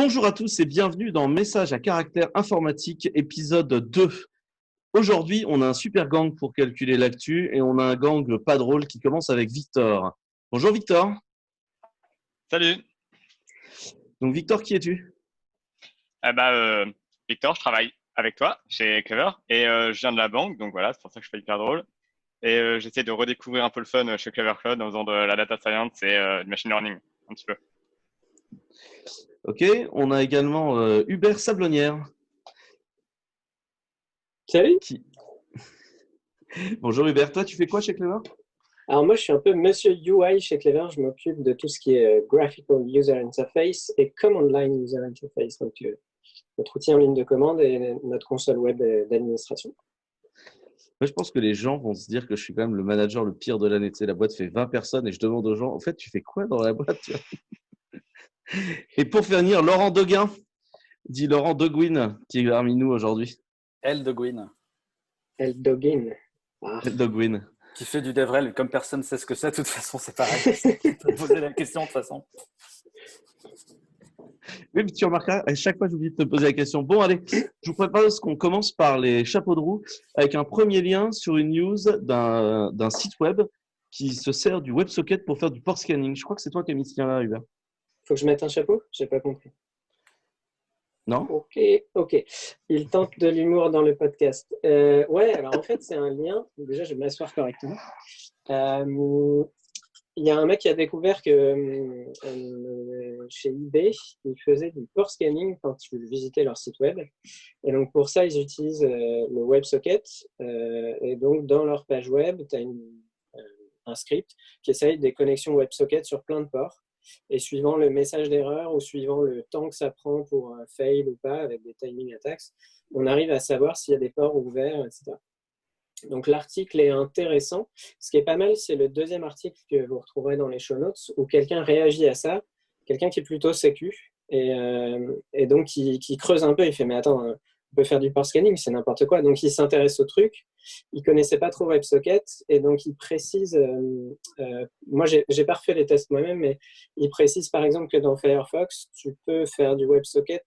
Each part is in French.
Bonjour à tous et bienvenue dans Message à caractère informatique, épisode 2. Aujourd'hui, on a un super gang pour calculer l'actu et on a un gang pas drôle qui commence avec Victor. Bonjour Victor. Salut. Donc Victor, qui es-tu? Victor, je travaille avec toi chez Clever et je viens de la banque, donc voilà, c'est pour ça que je fais hyper drôle. Et j'essaie de redécouvrir un peu le fun chez Clever Cloud en faisant de la data science et du machine learning, un petit peu. Ok, on a également Hubert Sablonnière. Salut. Bonjour Hubert, toi tu fais quoi chez Clever? Alors moi, je suis un peu monsieur UI chez Clever. Je m'occupe de tout ce qui est Graphical User Interface et Command Line User Interface. Donc, notre outil en ligne de commande et notre console web d'administration. Moi, je pense que les gens vont se dire que je suis quand même le manager le pire de l'année. Tu sais, la boîte fait 20 personnes et je demande aux gens, en fait, tu fais quoi dans la boîte? Et pour finir, Laurent Deguin, dit Laurent Deguin, qui est parmi nous aujourd'hui. El Deguin. El Dogin. Ah. El Deguin. Qui fait du DevRel, comme personne ne sait ce que c'est, de toute façon, c'est pareil. Tu peux poser la question de toute façon. Oui, mais tu remarqueras, à chaque fois, j'oublie de te poser la question. Bon, allez, je vous propose qu'on commence par les chapeaux de roue avec un premier lien sur une news d'un site web qui se sert du WebSocket pour faire du port scanning. Je crois que c'est toi qui as mis ce lien-là, Hubert. Faut que je mette un chapeau? J'ai pas compris. Non? Ok. Il tente de l'humour dans le podcast. Ouais, alors en fait, c'est un lien. Déjà, je vais m'asseoir correctement. Il y a un mec qui a découvert que chez eBay, ils faisaient du port scanning quand tu visitais leur site web. Et donc, pour ça, ils utilisent le WebSocket. Et donc, dans leur page web, tu as un script qui essaye des connexions WebSocket sur plein de ports. Et suivant le message d'erreur ou suivant le temps que ça prend pour fail ou pas, avec des timing attacks, on arrive à savoir s'il y a des ports ouverts, etc. Donc l'article est intéressant. Ce qui est pas mal, c'est le deuxième article que vous retrouverez dans les show notes où quelqu'un réagit à ça, quelqu'un qui est plutôt sécu et donc qui creuse un peu. Il fait mais attends, on peut faire du port scanning, c'est n'importe quoi. Donc il s'intéresse au truc. Il connaissait pas trop WebSocket et donc il précise. Moi, j'ai pas refait les tests moi-même, mais il précise par exemple que dans Firefox, tu peux faire du WebSocket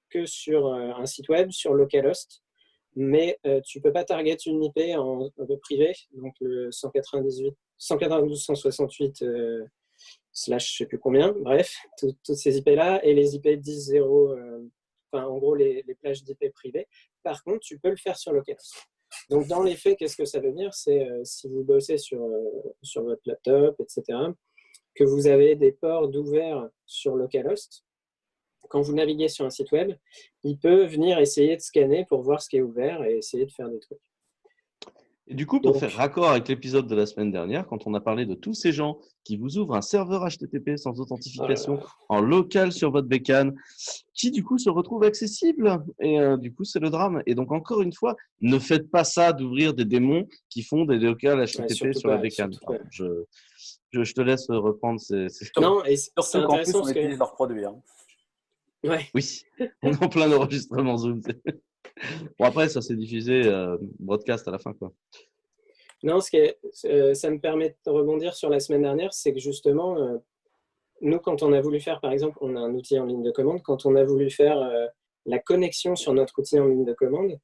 que sur un site web, sur localhost. Mais tu ne peux pas target une IP en privé, donc le 192.168 slash je ne sais plus combien, bref, toutes ces IP-là, et les IP 10.0, enfin en gros les plages d'IP privées. Par contre, tu peux le faire sur localhost. Donc dans les faits, qu'est-ce que ça veut dire? C'est si vous bossez sur votre laptop, etc., que vous avez des ports d'ouvert sur localhost, quand vous naviguez sur un site web, il peut venir essayer de scanner pour voir ce qui est ouvert et essayer de faire des trucs. Et du coup, pour faire raccord avec l'épisode de la semaine dernière, quand on a parlé de tous ces gens qui vous ouvrent un serveur HTTP sans authentification en local sur votre bécane, qui du coup se retrouve accessible. Et du coup, c'est le drame. Et donc, encore une fois, ne faites pas ça d'ouvrir des démons qui font des locales HTTP sur la bécane. Enfin, je te laisse reprendre ces... Non, et surtout qu'en plus, on utilise leurs produits. Hein. Ouais. Oui, on est en plein enregistrement Zoom. Bon, après, ça s'est diffusé broadcast à la fin, quoi. Non, ça me permet de rebondir sur la semaine dernière, c'est que justement, nous, quand on a voulu faire, par exemple, on a un outil en ligne de commande, quand on a voulu faire la connexion sur notre outil en ligne de commande,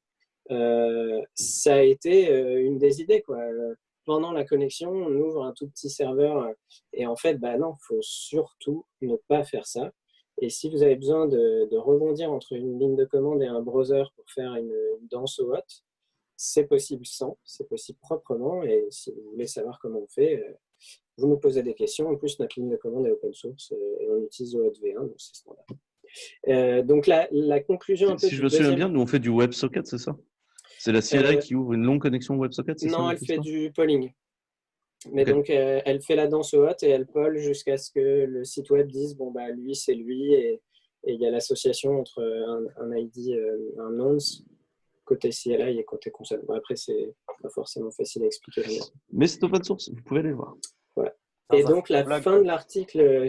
ça a été une des idées, quoi. Pendant la connexion, on ouvre un tout petit serveur et en fait, non, il faut surtout ne pas faire ça. Et si vous avez besoin de rebondir entre une ligne de commande et un browser pour faire une danse au hot, c'est possible sans, c'est possible proprement. Et si vous voulez savoir comment on fait, vous nous posez des questions. En plus, notre ligne de commande est open source et on utilise OAuth v1, donc c'est standard. Donc la conclusion un peu. Si je me souviens bien, nous on fait du WebSocket, c'est ça? C'est la CLI qui ouvre une longue connexion WebSocket, c'est ça? Non, elle fait du polling. Mais donc, elle fait la danse au hot et elle poll jusqu'à ce que le site web dise bon, lui, c'est lui. Et il y a l'association entre un ID, un nonce, côté CLI et côté console. Bon, après, c'est pas forcément facile à expliquer. Mais c'est open source, vous pouvez aller voir. Voilà. Et donc, la fin de l'article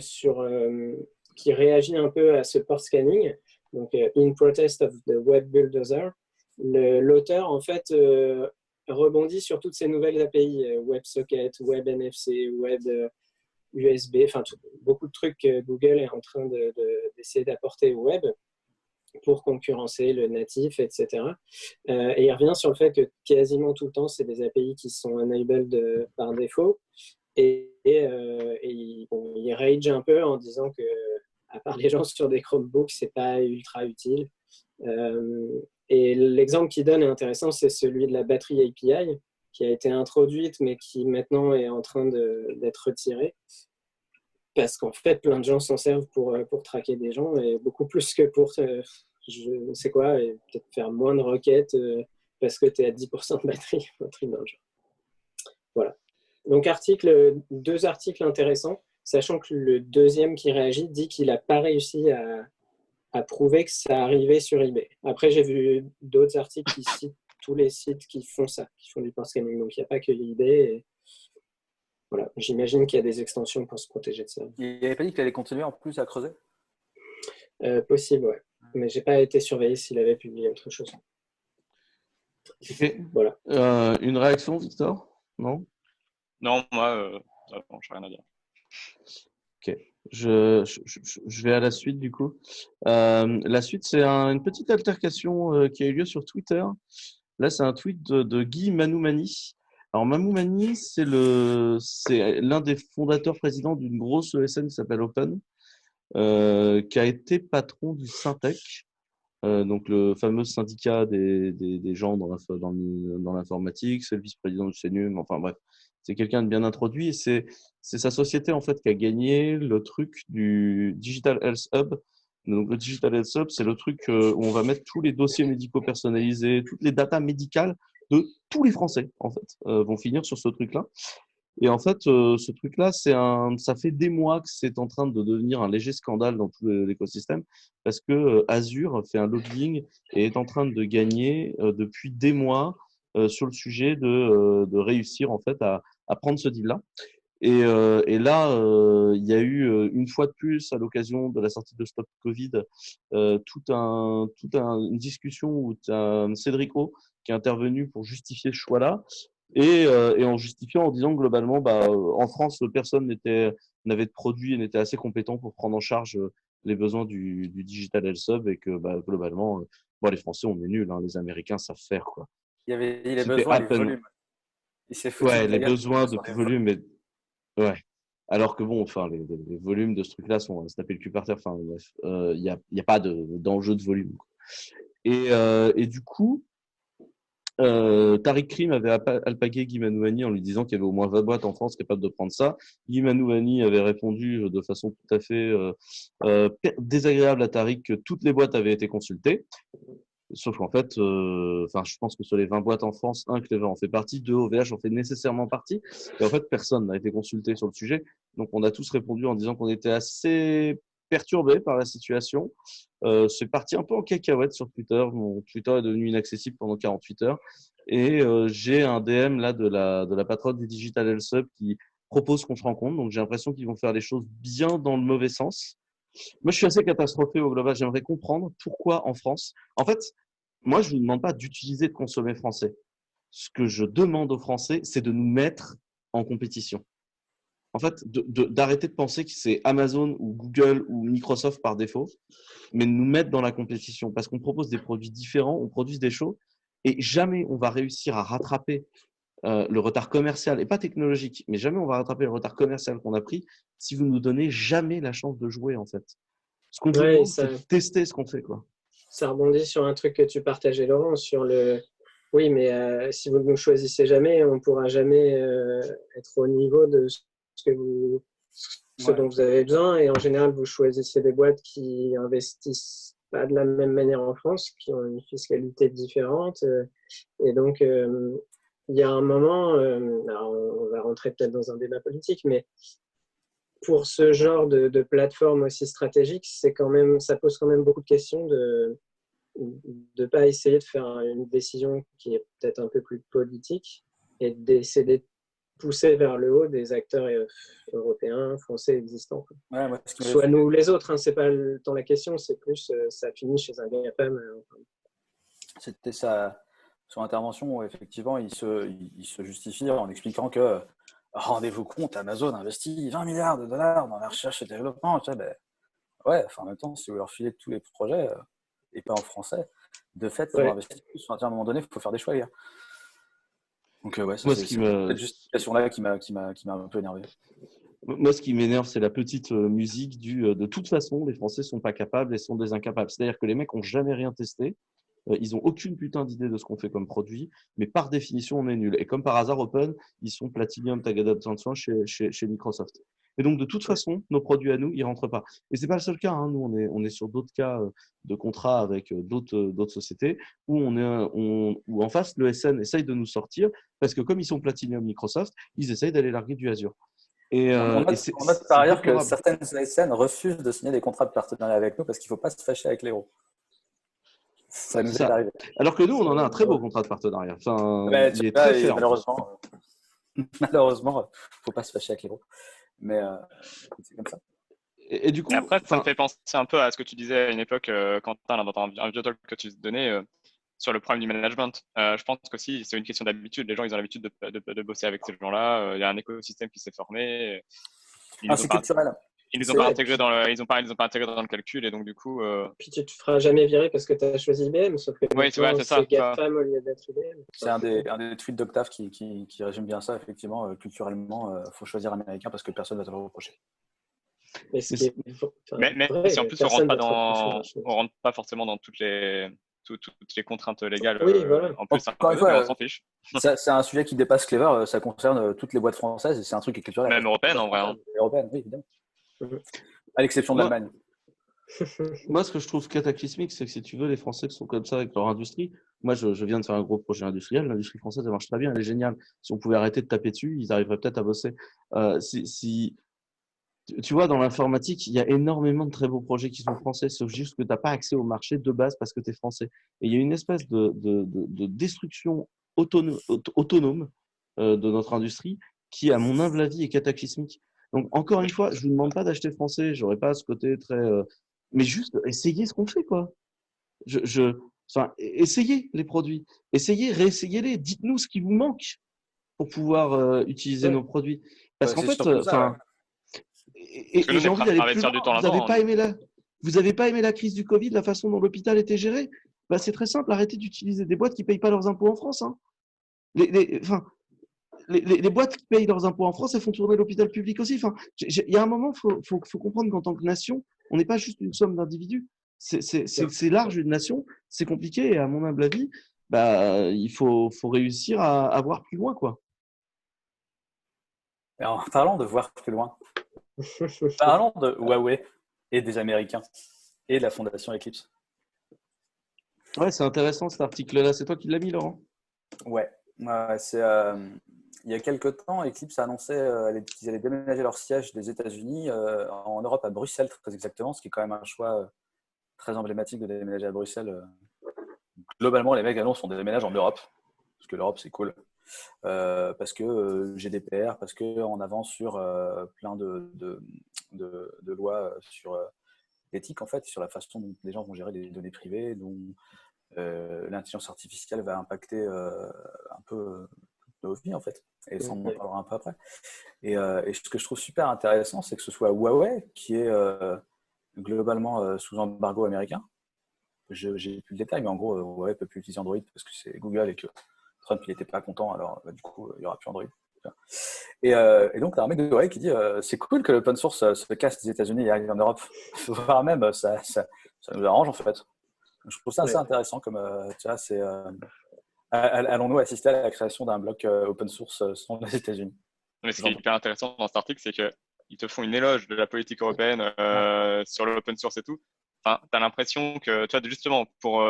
qui réagit un peu à ce port scanning, donc In Protest of the Web Bulldozer, l'auteur, en fait, rebondit sur toutes ces nouvelles API, WebSocket, WebNFC, USB, enfin beaucoup de trucs que Google est en train d'essayer d'apporter au web pour concurrencer le natif, etc. Et il revient sur le fait que quasiment tout le temps, c'est des API qui sont enabled par défaut. Il rage un peu en disant que, à part les gens sur des Chromebooks, c'est pas ultra utile. Et l'exemple qu'il donne est intéressant, c'est celui de la batterie API qui a été introduite, mais qui maintenant est en train d'être retirée. Parce qu'en fait, plein de gens s'en servent pour traquer des gens, et beaucoup plus que pour, je sais quoi, et peut-être faire moins de requêtes parce que tu es à 10% de batterie, un truc dans le genre. Voilà. Donc, deux articles intéressants, sachant que le deuxième qui réagit dit qu'il n'a pas réussi à prouver que ça arrivait sur eBay. Après, j'ai vu d'autres articles qui citent tous les sites qui font ça, qui font du port scanning. Donc, il n'y a pas que eBay. Et voilà. J'imagine qu'il y a des extensions pour se protéger de ça. Il n'avait pas dit qu'il allait continuer en plus à creuser? Possible, ouais. Mais je n'ai pas été surveillé s'il avait publié autre chose. Okay. Voilà. Une réaction, Victor? Non? Non, moi, je n'ai rien à dire. Ok. Je vais à la suite du coup. La suite, c'est une petite altercation qui a eu lieu sur Twitter. Là, c'est un tweet de Guy Manoumani. Alors, Manoumani, c'est l'un des fondateurs présidents d'une grosse ESN qui s'appelle Open, qui a été patron du Syntec, donc le fameux syndicat des gens dans l'informatique. C'est le vice-président du CNUM. Enfin bref, c'est quelqu'un de bien introduit et c'est sa société en fait qui a gagné le truc du Digital Health Hub. Donc le Digital Health Hub, c'est le truc où on va mettre tous les dossiers médicaux personnalisés, toutes les datas médicales de tous les Français en fait vont finir sur ce truc-là. Et en fait, ce truc-là, ça fait des mois que c'est en train de devenir un léger scandale dans tout l'écosystème parce que Azure fait un lobbying et est en train de gagner depuis des mois sur le sujet de réussir en fait à prendre ce deal-là. Et là, il y a eu une fois de plus, à l'occasion de la sortie de Stop Covid, une discussion où tu as Cédric O qui est intervenu pour justifier ce choix-là. Et en justifiant en disant que globalement, en France, personne n'avait de produit et n'était assez compétent pour prendre en charge les besoins du Digital Health Hub et que globalement, les Français, on est nuls, hein, les Américains savent faire, quoi. Il avait dit les C'était besoins à du peine. volume. Il s'est foutu Ouais, de la les gueule besoins de sur les volume, mais ouais. Alors que bon, enfin, les volumes de ce truc-là sont à se taper le cul par terre. Enfin, bref, il y a pas d'enjeu de volume, quoi. Et du coup, Tariq Krim avait alpagué Guy Manouani en lui disant qu'il y avait au moins 20 boîtes en France capables de prendre ça. Guy Manouani avait répondu de façon tout à fait désagréable à Tariq que toutes les boîtes avaient été consultées. Sauf qu'en fait, je pense que sur les 20 boîtes en France, Clever en fait partie, 2 OVH en fait nécessairement partie. Et en fait, personne n'a été consulté sur le sujet. Donc, on a tous répondu en disant qu'on était assez perturbés par la situation. C'est parti un peu en cacahuète sur Twitter. Mon Twitter est devenu inaccessible pendant 48 heures. Et j'ai un DM là de la patronne du Digital Health Hub qui propose qu'on se rencontre. Donc, j'ai l'impression qu'ils vont faire les choses bien dans le mauvais sens. Moi, je suis assez catastrophé au global. J'aimerais comprendre pourquoi en France. En fait, moi, je ne vous demande pas d'utiliser, de consommer français. Ce que je demande aux Français, c'est de nous mettre en compétition. En fait, d'arrêter de penser que c'est Amazon ou Google ou Microsoft par défaut, mais de nous mettre dans la compétition parce qu'on propose des produits différents, on produit des choses et jamais on va réussir à rattraper le retard commercial et pas technologique, mais jamais on va rattraper le retard commercial qu'on a pris si vous nous donnez jamais la chance de jouer en fait. Ce qu'on vous Ouais, demande, c'est de tester ce qu'on fait, quoi. Ça rebondit sur un truc que tu partageais, Laurent, sur le. Oui, mais si vous ne nous choisissez jamais, on ne pourra jamais être au niveau de ce dont vous avez besoin. Et en général, vous choisissez des boîtes qui investissent pas de la même manière en France, qui ont une fiscalité différente. Et donc, il y a un moment, alors on va rentrer peut-être dans un débat politique, mais pour ce genre de plateforme aussi stratégique, ça pose quand même beaucoup de questions de ne pas essayer de faire une décision qui est peut-être un peu plus politique et d'essayer de pousser vers le haut des acteurs européens, français existants. Ouais, moi, Soit nous ou les autres, hein, c'est pas tant la question, c'est plus ça finit chez un GAFAM. C'était son intervention où effectivement il se justifie en expliquant que rendez-vous compte, Amazon investit 20 milliards de dollars dans la recherche et développement. Tu sais, ben, ouais, enfin, en même temps, si vous leur filez tous les projets, et pas en français, de fait, ils vont Ouais. investir plus. Enfin, à un moment donné, il faut faire des choix, les gars. Donc, ouais, ça, Moi, c'est cette justification-là qui m'a un peu énervé. Ce qui m'énerve, c'est la petite musique de toute façon, les Français sont pas capables et sont des incapables. C'est-à-dire que les mecs ont jamais rien testé. Ils ont aucune putain d'idée de ce qu'on fait comme produit, mais par définition, on est nul. Et comme par hasard, Open, ils sont Platinum, Tagada Attention chez Microsoft. Et donc, de toute façon, nos produits à nous, ils rentrent pas. Et c'est pas le seul cas. Hein. Nous, on est sur d'autres cas de contrats avec d'autres sociétés où où en face, le SN essaye de nous sortir parce que comme ils sont Platinum Microsoft, ils essayent d'aller larguer du Azure. Et On c'est note par ailleurs que déplorable. certaines ASN refusent de signer des contrats de partenariat avec nous parce qu'il ne faut pas se fâcher avec les héros. Ça nous est Ça. arrivé. Alors que nous, on en a un très beau contrat de partenariat. Enfin, Mais, il est vois, très fait. malheureusement, il ne faut pas se fâcher avec les héros. Mais c'est comme ça. Et du coup, Après, ça me fait penser un peu à ce que tu disais à une époque, Quentin, dans un vieux talk que tu donnais sur le problème du management. Je pense qu'aussi, c'est une question d'habitude. Les gens, ils ont l'habitude de bosser avec ces gens-là. Il y a un écosystème qui s'est formé. C'est culturel. Ils nous ont pas intégré ils ont pas intégré dans le calcul et donc du coup. Puis tu te feras jamais virer parce que tu as choisi IBM, sauf que Oui, c'est ça. GAFAM au lieu d'être IBM. C'est un des tweets d'Octave qui résume bien ça. Effectivement, culturellement, faut choisir américain parce que personne ne va te le reprocher. Mais si en plus on rentre pas forcément dans toutes les contraintes légales. Oui, voilà. En plus, encore une fois, on s'en fiche. C'est un sujet qui dépasse Clever. Ça concerne toutes les boîtes françaises et c'est un truc qui est culturel. Même européenne en vrai. Hein. Européenne, oui, évidemment. À l'exception de l'Allemagne. Moi, ce que je trouve cataclysmique, c'est que si tu veux, les Français qui sont comme ça avec leur industrie. Moi, je viens de faire un gros projet industriel. L'industrie française, elle marche très bien, elle est géniale. Si on pouvait arrêter de taper dessus, ils arriveraient peut-être à bosser. Tu vois, dans l'informatique, il y a énormément de très beaux projets qui sont français, sauf juste que tu n'as pas accès au marché de base parce que tu es français. Et il y a une espèce de destruction autonome de notre industrie qui, à mon humble avis, est cataclysmique. Donc, encore une fois, je ne vous demande pas d'acheter français, j'aurais pas ce côté très. Mais juste, essayez ce qu'on fait, quoi. Enfin, essayez les produits, essayez, réessayez-les, dites-nous ce qui vous manque pour pouvoir utiliser nos produits. Parce qu'en fait, et j'ai envie d'aller plus loin. Vous avez pas aimé la crise du Covid, la façon dont l'hôpital était géré? Bah, c'est très simple, arrêtez d'utiliser des boîtes qui payent pas leurs impôts en France. Hein. Les boîtes qui payent leurs impôts en France, elles font tourner l'hôpital public aussi. Enfin, il y a un moment, faut comprendre qu'en tant que nation, on n'est pas juste une somme d'individus. C'est large une nation, c'est compliqué et à mon humble avis, bah, il faut réussir à voir plus loin, quoi. Et en parlant de voir plus loin, parlons de Huawei et des Américains et de la fondation Eclipse. Ouais, c'est intéressant cet article-là. C'est toi qui l'as mis, Laurent? Ouais, c'est il y a quelques temps, Eclipse a annoncé qu'ils allaient déménager leur siège des États-Unis en Europe, à Bruxelles, très exactement, ce qui est quand même un choix très emblématique de déménager à Bruxelles. Globalement, les mecs annoncent qu'on déménage en Europe, parce que l'Europe, c'est cool. Parce que GDPR, parce qu'on avance sur plein de lois sur l'éthique, en fait, sur la façon dont les gens vont gérer les données privées, dont l'intelligence artificielle va impacter un peu nos vies, en fait. Et ça, on en parlera un peu après. Et ce que je trouve super intéressant, c'est que ce soit Huawei, qui est globalement sous embargo américain. J'ai plus le détail, mais en gros, Huawei ne peut plus utiliser Android parce que c'est Google et que Trump il n'était pas content, alors du coup, il n'y aura plus Android. Et donc, il y a un mec de Huawei qui dit c'est cool que l'open source se casse des États-Unis et arrive en Europe. Voire même, ça nous arrange en fait. Je trouve ça assez intéressant. Comme tu vois, c'est allons-nous assister à la création d'un bloc open source sans les États-Unis? Mais ce qui est hyper intéressant dans cet article, c'est qu'ils te font une éloge de la politique européenne sur l'open source et tout. Enfin, tu as l'impression que, tu vois, justement,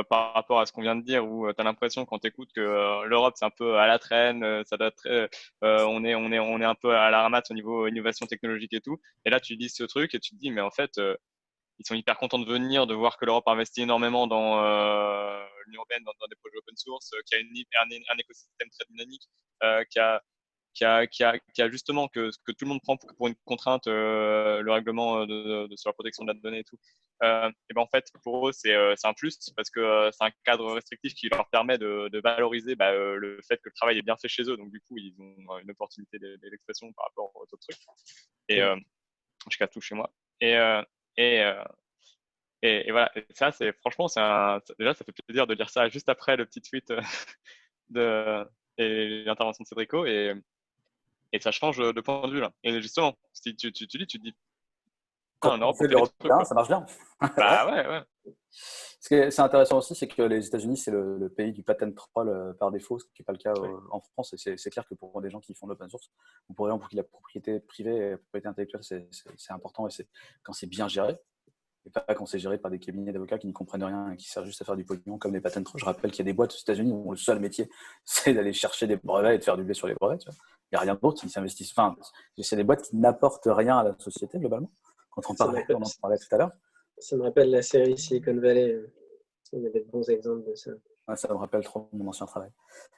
par rapport à ce qu'on vient de dire, où tu as l'impression quand tu écoutes que l'Europe, c'est un peu à la traîne, ça doit être, on est un peu à la ramasse au niveau innovation technologique et tout. Et là, tu lis ce truc et tu te dis, mais en fait, ils sont hyper contents de venir, de voir que l'Europe investit énormément dans l'Union européenne, dans des projets open source, qu'il y a un écosystème très dynamique, qui a qui a justement que tout le monde prend pour une contrainte, le règlement sur la protection de la donnée et tout. Et ben en fait, pour eux, c'est un plus parce que c'est un cadre restrictif qui leur permet de valoriser le fait que le travail est bien fait chez eux. Donc, du coup, ils ont une opportunité d'expression par rapport aux autres trucs. Et je casse tout chez moi. Et, euh, et, euh, et voilà. Et ça, franchement, déjà, ça fait plaisir de lire ça juste après le petit tweet de, et l'intervention de Cédrico. Et ça change de point de vue là. Et justement, si tu dis, Quand en on Europe, on fait fait de des trucs, l'européen, quoi. ça marche bien. Bah ouais. Ce qui est intéressant aussi, c'est que les États-Unis, c'est le pays du patent troll par défaut, ce qui n'est pas le cas en France. Et c'est clair que pour des gens qui font de l'open source, ou pour exemple pour qui la propriété privée et la propriété intellectuelle, c'est important, et c'est quand c'est bien géré, et pas quand c'est géré par des cabinets d'avocats qui n'y comprennent rien et qui servent juste à faire du pognon comme les patent trolls. Je rappelle qu'il y a des boîtes aux États-Unis où le seul métier, c'est d'aller chercher des brevets et de faire du blé sur les brevets. Tu vois. Il n'y a rien d'autre, ils s'investissent. Enfin, c'est des boîtes qui n'apportent rien à la société globalement. Quand on en parlait tout à l'heure. Ça me rappelle la série Silicon Valley. Il y avait de bons exemples de ça. Ouais, ça me rappelle trop mon ancien travail.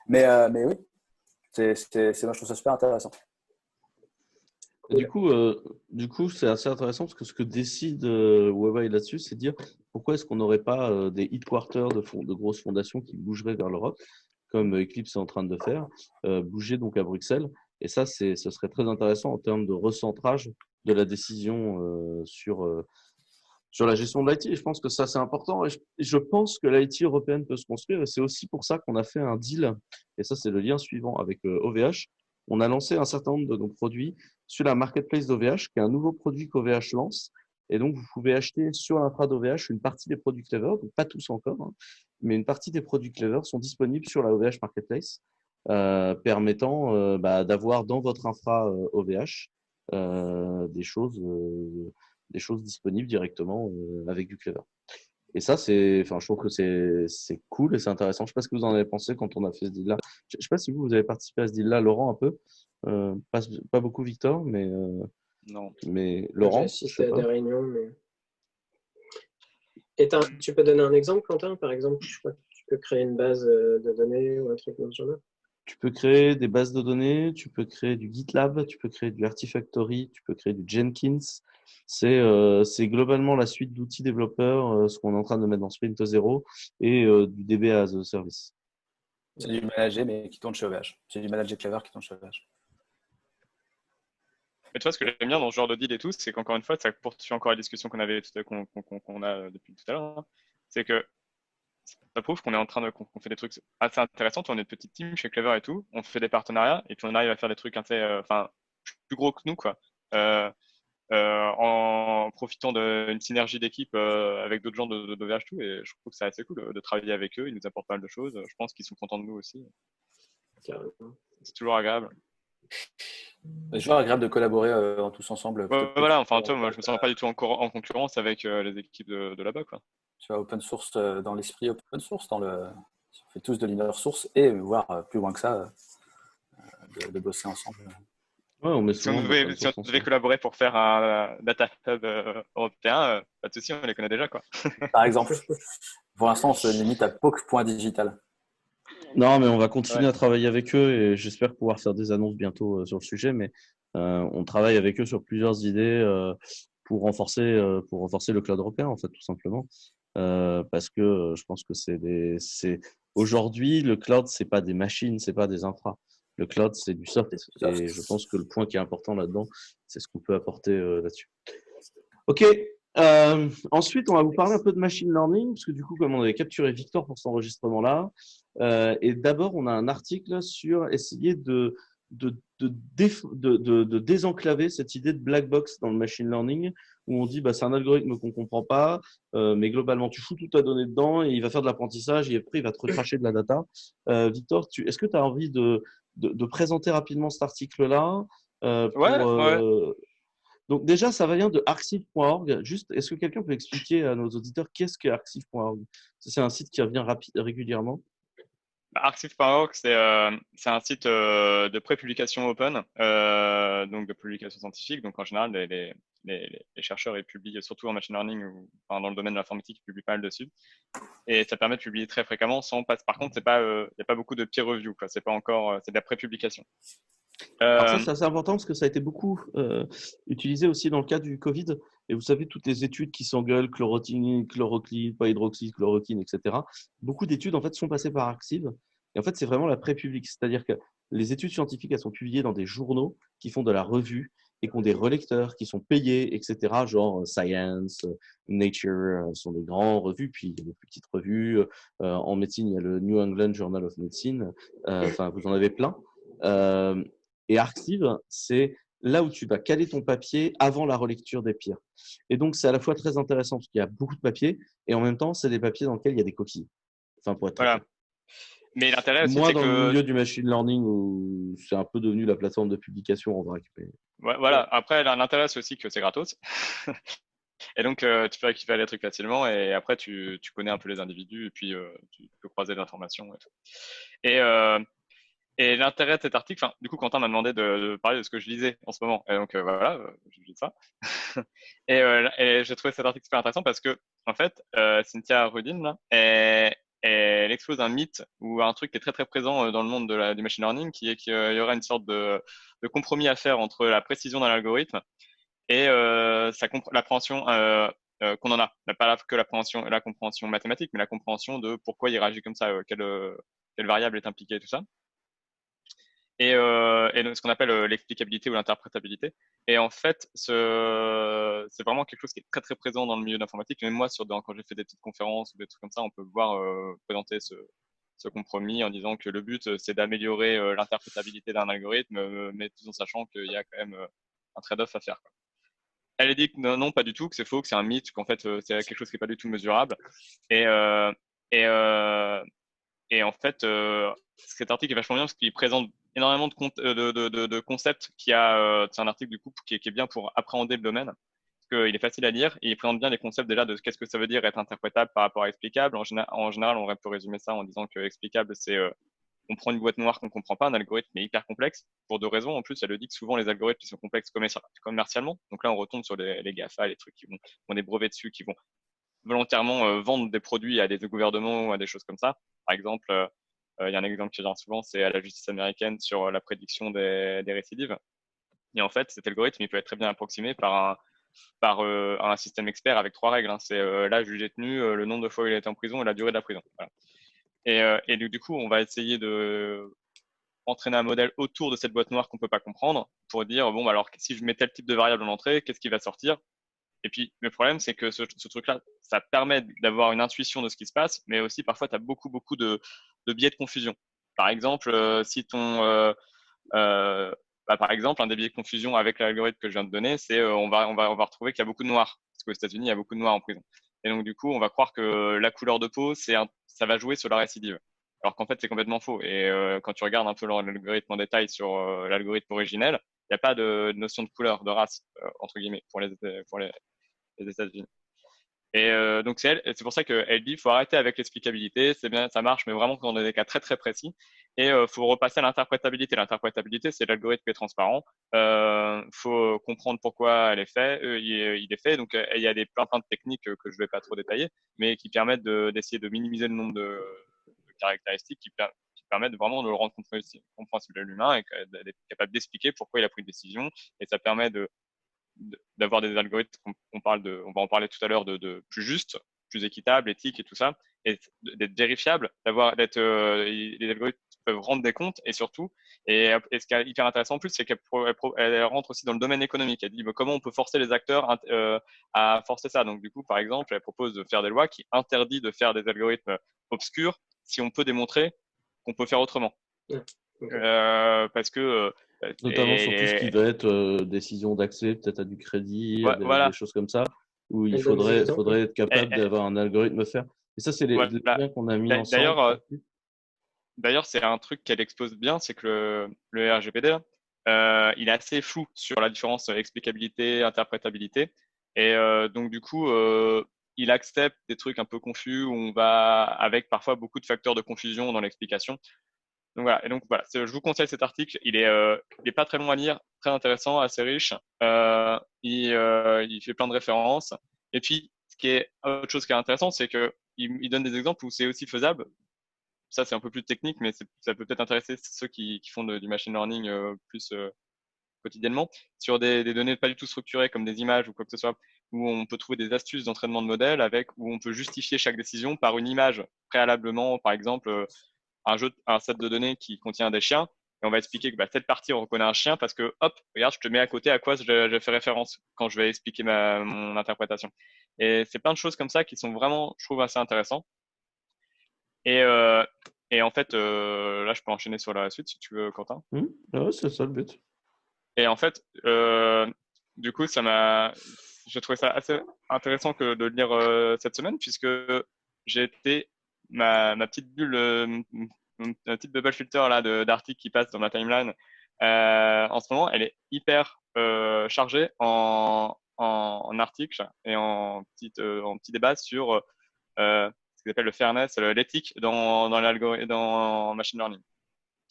Mais oui, moi, je trouve ça super intéressant. Et du coup, c'est assez intéressant parce que ce que décide Huawei là-dessus, c'est de dire pourquoi est-ce qu'on n'aurait pas des headquarters de grosses fondations qui bougeraient vers l'Europe, comme Eclipse est en train de faire, bouger donc à Bruxelles. Et ça, ce serait très intéressant en termes de recentrage de la décision sur la gestion de l'IT. Et je pense que ça, c'est important. Et je pense que l'IT européenne peut se construire. Et c'est aussi pour ça qu'on a fait un deal. Et ça, c'est le lien suivant avec OVH. On a lancé un certain nombre de nos produits sur la marketplace d'OVH, qui est un nouveau produit qu'OVH lance. Et donc, vous pouvez acheter sur l'infra d'OVH une partie des produits Clever, donc pas tous encore, hein, mais une partie des produits Clever sont disponibles sur la OVH Marketplace, permettant d'avoir dans votre infra OVH des choses disponibles directement avec du Clever. Et ça, je trouve que c'est cool et c'est intéressant. Je ne sais pas ce que vous en avez pensé quand on a fait ce deal-là. Je ne sais pas si vous avez participé à ce deal-là, Laurent, un peu. Pas beaucoup, Victor, Non. mais J'ai Laurent, je assisté sais à pas. des réunions. Mais... Et tu peux donner un exemple, Quentin? Par exemple, je crois que tu peux créer une base de données ou un truc dans ce genre-là. Tu peux créer des bases de données, tu peux créer du GitLab, tu peux créer du Artifactory, tu peux créer du Jenkins. C'est globalement la suite d'outils développeurs, ce qu'on est en train de mettre dans Sprint 0 et du DB as a service. C'est du manager, mais qui tourne chez OVH. C'est du manager Clever qui tourne chez OVH. Mais tu vois, ce que j'aime bien dans ce genre de deal et tout, c'est qu'encore une fois, ça poursuit encore la discussion qu'on avait qu'on a depuis tout à l'heure. Hein. C'est que ça prouve qu'on est en train qu'on fait des trucs assez intéressants. On est une petite team chez Clever et tout. On fait des partenariats et puis on arrive à faire des trucs plus gros que nous, quoi. En profitant d'une synergie d'équipe avec d'autres gens de VH2. Et je trouve que c'est assez cool de travailler avec eux. Ils nous apportent pas mal de choses. Je pense qu'ils sont contents de nous aussi. Carrément. C'est toujours agréable. C'est toujours agréable de collaborer en tous ensemble. Ouais, voilà, enfin, toi, moi, je me sens pas du tout en concurrence avec les équipes de là-bas, quoi. Tu vois, open source dans l'esprit open source, on fait tous de l'inner source et voire plus loin que ça, de bosser ensemble. Ouais, on met Si on souvent devait collaborer pour faire un data hub européen, pas de souci, on les connaît déjà, quoi. Par exemple, pour l'instant, on se limite à poke.digital. Non, mais on va continuer à travailler avec eux et j'espère pouvoir faire des annonces bientôt sur le sujet. Mais on travaille avec eux sur plusieurs idées pour renforcer le cloud européen, en fait, tout simplement. Parce que je pense que aujourd'hui, le cloud, c'est pas des machines, c'est pas des infras. Le cloud, c'est du soft. Et je pense que le point qui est important là-dedans, c'est ce qu'on peut apporter là-dessus. OK. Ensuite, on va vous parler un peu de machine learning, parce que du coup, comme on avait capturé Victor pour cet enregistrement-là, et d'abord, on a un article sur essayer de désenclaver cette idée de black box dans le machine learning, où on dit c'est un algorithme qu'on ne comprend pas, mais globalement, tu fous toute ta donnée dedans et il va faire de l'apprentissage et après, il va te recracher de la data. Victor, est-ce que tu as envie de présenter rapidement cet article-là Ouais. Donc déjà, ça vient de arxiv.org. Juste, est-ce que quelqu'un peut expliquer à nos auditeurs qu'est-ce que arxiv.org? C'est un site qui revient régulièrement. Arxiv.org, c'est un site de prépublication open, donc de publication scientifique. Donc en général, les chercheurs ils publient surtout en machine learning ou dans le domaine de l'informatique, ils publient pas mal dessus. Et ça permet de publier très fréquemment sans passe. Par contre, il n'y a pas beaucoup de peer review, quoi. C'est pas encore, c'est de la prépublication. Alors ça, Euh, c'est assez important parce que ça a été beaucoup utilisé aussi dans le cas du Covid. Et vous savez, toutes les études qui s'engueulent, chlorotine, chlorocline, pas hydroxyde, chloroquine, etc. Beaucoup d'études, en fait, sont passées par Arxiv. Et en fait, c'est vraiment la pré-publique. C'est-à-dire que les études scientifiques, elles sont publiées dans des journaux qui font de la revue et qui ont des relecteurs qui sont payés, etc. Genre Science, Nature, sont des grandes revues. Puis il y a des plus petites revues. En médecine, il y a le New England Journal of Medicine. Enfin, vous en avez plein. Euh, et Arxiv, c'est là où tu vas caler ton papier avant la relecture des pires. Et donc, c'est à la fois très intéressant parce qu'il y a beaucoup de papiers et en même temps, c'est des papiers dans lesquels il y a des coquilles. Enfin, pour être très voilà. clair. Mais l'intérêt aussi, Moins c'est dans le que milieu du machine learning où c'est un peu devenu la plateforme de publication en vrac. voilà. Après, l'intérêt c'est aussi que c'est gratos. Et donc, tu peux récupérer les trucs facilement et après, tu connais un peu les individus et puis tu peux croiser des informations et tout. Et, euh, et l'intérêt de cet article, enfin, du coup, Quentin m'a demandé de parler de ce que je lisais en ce moment. Et donc, voilà, je lis ça. Et j'ai trouvé cet article super intéressant parce que, en fait, Cynthia Rudin, là, elle expose un mythe ou un truc qui est très très présent dans le monde du machine learning, qui est qu'il y aurait une sorte de compromis à faire entre la précision d'un algorithme et l'appréhension qu'on en a. Pas que la compréhension mathématique, mais la compréhension de pourquoi il réagit comme ça, quelle variable est impliquée, tout ça. Et donc, ce qu'on appelle l'explicabilité ou l'interprétabilité. Et en fait, c'est vraiment quelque chose qui est très très présent dans le milieu de l'informatique. Même moi, quand j'ai fait des petites conférences ou des trucs comme ça, on peut voir présenter ce compromis en disant que le but, c'est d'améliorer l'interprétabilité d'un algorithme, mais tout en sachant qu'il y a quand même un trade-off à faire, quoi. Elle a dit que non, non, pas du tout, que c'est faux, que c'est un mythe, qu'en fait, c'est quelque chose qui n'est pas du tout mesurable. Et, euh, et, euh, et en fait, cet article est vachement bien parce qu'il présente énormément de concepts c'est un article du coup qui est bien pour appréhender le domaine. Parce qu'il est facile à lire et il présente bien les concepts déjà de qu'est-ce que ça veut dire être interprétable par rapport à explicable. En général, on peut résumer ça en disant que explicable, c'est on prend une boîte noire qu'on comprend pas, un algorithme est hyper complexe pour deux raisons. En plus, elle le dit que souvent les algorithmes qui sont complexes commercialement. Donc là, on retombe sur les GAFA, les trucs qui ont des brevets dessus, qui vont volontairement vendre des produits à des gouvernements ou à des choses comme ça. Par exemple, il y a un exemple qui vient souvent, c'est à la justice américaine sur la prédiction des récidives. Et en fait, cet algorithme, il peut être très bien approximé par un système expert avec trois règles, hein. C'est l'âge du détenu, le nombre de fois où il a été en prison et la durée de la prison. Voilà. Et du coup, on va essayer de entraîner un modèle autour de cette boîte noire qu'on peut pas comprendre pour dire, bon, bah, alors si je mets tel type de variable en entrée, qu'est-ce qui va sortir? Et puis, le problème, c'est que ce truc-là, ça permet d'avoir une intuition de ce qui se passe, mais aussi parfois, tu as beaucoup, beaucoup de biais de confusion. Par exemple, si euh, par exemple, un des biais de confusion avec l'algorithme que je viens de donner, c'est on va retrouver qu'il y a beaucoup de noirs, parce qu'aux États-Unis, il y a beaucoup de noirs en prison. Et donc, du coup, on va croire que la couleur de peau, ça va jouer sur la récidive. Alors qu'en fait, c'est complètement faux. Et quand tu regardes un peu l'algorithme en détail sur l'algorithme originel, il n'y a pas de notion de couleur, de race, entre guillemets, pour les États-Unis. Et donc c'est pour ça qu'elle dit, faut arrêter avec l'explicabilité, c'est bien, ça marche, mais vraiment dans des cas très très précis. Et faut repasser à l'interprétabilité. L'interprétabilité, c'est l'algorithme qui est transparent. Faut comprendre pourquoi il est fait. Donc il y a plein de techniques que je vais pas trop détailler, mais qui permettent d'essayer de minimiser le nombre de caractéristiques qui permettent vraiment de le rendre compréhensible à l'humain et d'être capable d'expliquer pourquoi il a pris une décision. Et ça permet d'avoir des algorithmes, on va en parler tout à l'heure, de plus justes, plus équitables, éthiques et tout ça, et d'être vérifiables, les algorithmes peuvent rendre des comptes et surtout, et ce qui est hyper intéressant en plus, c'est qu'elle rentre aussi dans le domaine économique. Elle dit comment on peut forcer les acteurs à forcer ça. Donc du coup, par exemple, elle propose de faire des lois qui interdisent de faire des algorithmes obscurs si on peut démontrer qu'on peut faire autrement. Ouais. Okay. Parce que Notamment sur tout ce qui va être décision d'accès, peut-être à du crédit, à des voilà. choses comme ça, où il Elle donne des exemples, faudrait oui. être capable d'avoir un algorithme faire. Et ça, c'est les Voilà. liens qu'on a mis ensemble. D'ailleurs, c'est un truc qu'elle expose bien, c'est que le RGPD, il est assez flou sur la différence explicabilité, interprétabilité. Et donc, du coup, il accepte des trucs un peu confus où on va avec parfois beaucoup de facteurs de confusion dans l'explication. Donc voilà. Et donc voilà, je vous conseille cet article. Il est pas très long à lire, très intéressant, assez riche. Il fait plein de références. Et puis, autre chose qui est intéressant, c'est que il donne des exemples où c'est aussi faisable ça c'est un peu plus technique, mais ça peut peut-être intéresser ceux qui font du machine learning plus quotidiennement, sur des données pas du tout structurées comme des images ou quoi que ce soit, où on peut trouver des astuces d'entraînement de modèles où on peut justifier chaque décision par une image préalablement, par exemple, un set de données qui contient des chiens, et on va expliquer que cette partie, on reconnaît un chien parce que, hop, regarde, je te mets à côté à quoi je fais référence quand je vais expliquer mon interprétation. Et c'est plein de choses comme ça qui sont vraiment, je trouve, assez intéressants. Et, euh, et en fait, là, je peux enchaîner sur la suite si tu veux, Quentin. Ouais, c'est ça le but. Et en fait, du coup, j'ai trouvé ça assez intéressant de le lire cette semaine, puisque j'ai été ma petite bulle, ma petite bubble filter là d'articles qui passent dans ma timeline. En ce moment, elle est hyper chargée en articles et en petits débats sur ce qu'ils appellent le fairness, l'éthique dans machine learning.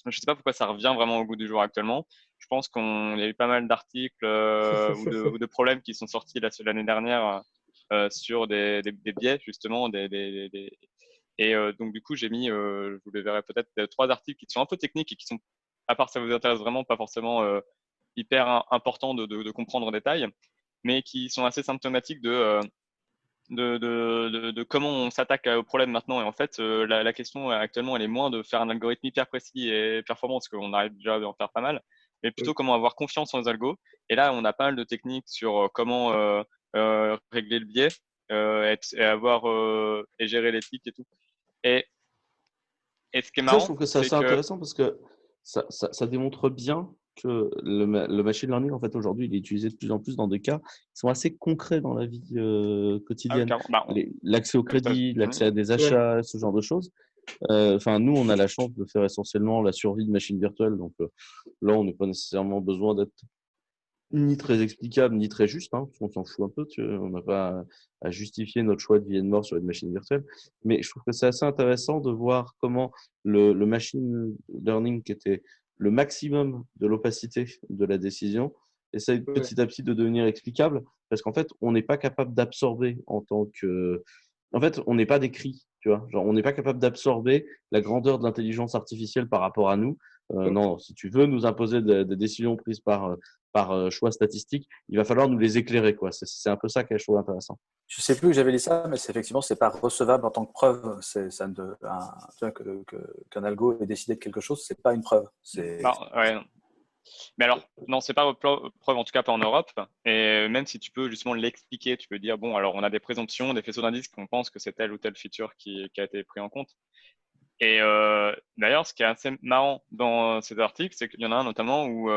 Je ne sais pas pourquoi ça revient vraiment au goût du jour actuellement. Je pense qu'il y a eu pas mal d'articles ou de problèmes qui sont sortis l'année dernière sur des biais, justement. Et donc, du coup, j'ai mis, vous le verrez peut-être, 3 articles qui sont un peu techniques et qui sont, à part ça vous intéresse vraiment, pas forcément hyper importants de comprendre en détail, mais qui sont assez symptomatiques de comment on s'attaque au problème maintenant. Et en fait, la question actuellement, elle est moins de faire un algorithme hyper précis et performant, parce qu'on arrive déjà à en faire pas mal, mais plutôt comment avoir confiance en les algos. Et là, on a pas mal de techniques sur comment régler le biais et gérer l'éthique et tout. Et, et ce qui est Ça, je marrant, trouve que c'est c'est assez que intéressant parce que ça démontre bien que le machine learning, en fait, aujourd'hui, il est utilisé de plus en plus dans des cas qui sont assez concrets dans la vie quotidienne. L'accès au aux crédit, l'accès à États-Unis, des achats, ce genre de choses. Enfin, nous, on a la chance de faire essentiellement la survie de machines virtuelles. Donc là, on n'a pas nécessairement besoin d'être ni très explicable, ni très juste. On s'en fout un peu. On n'a pas à justifier notre choix de vie et de mort sur une machine virtuelle. Mais je trouve que c'est assez intéressant de voir comment le machine learning, qui était le maximum de l'opacité de la décision, essaye petit à petit de devenir explicable. Parce qu'en fait, on n'est pas capable d'absorber en tant que… En fait, on n'est pas des cris. Tu vois, genre, on n'est pas capable d'absorber la grandeur de l'intelligence artificielle par rapport à nous. Non, si tu veux nous imposer des décisions prises par choix statistique, il va falloir nous les éclairer, quoi. C'est un peu ça que je trouve intéressant. Je sais plus où j'avais lu ça, mais effectivement, c'est pas recevable en tant que preuve. Qu'un algo ait décidé de quelque chose, c'est pas une preuve. ouais. Mais alors, non, c'est pas preuve, en tout cas pas en Europe. Et même si tu peux justement l'expliquer, tu peux dire, bon, alors on a des présomptions, des faisceaux d'indices qu'on pense que c'est telle ou telle feature qui a été pris en compte. Et d'ailleurs, ce qui est assez marrant dans ces articles, c'est qu'il y en a un notamment où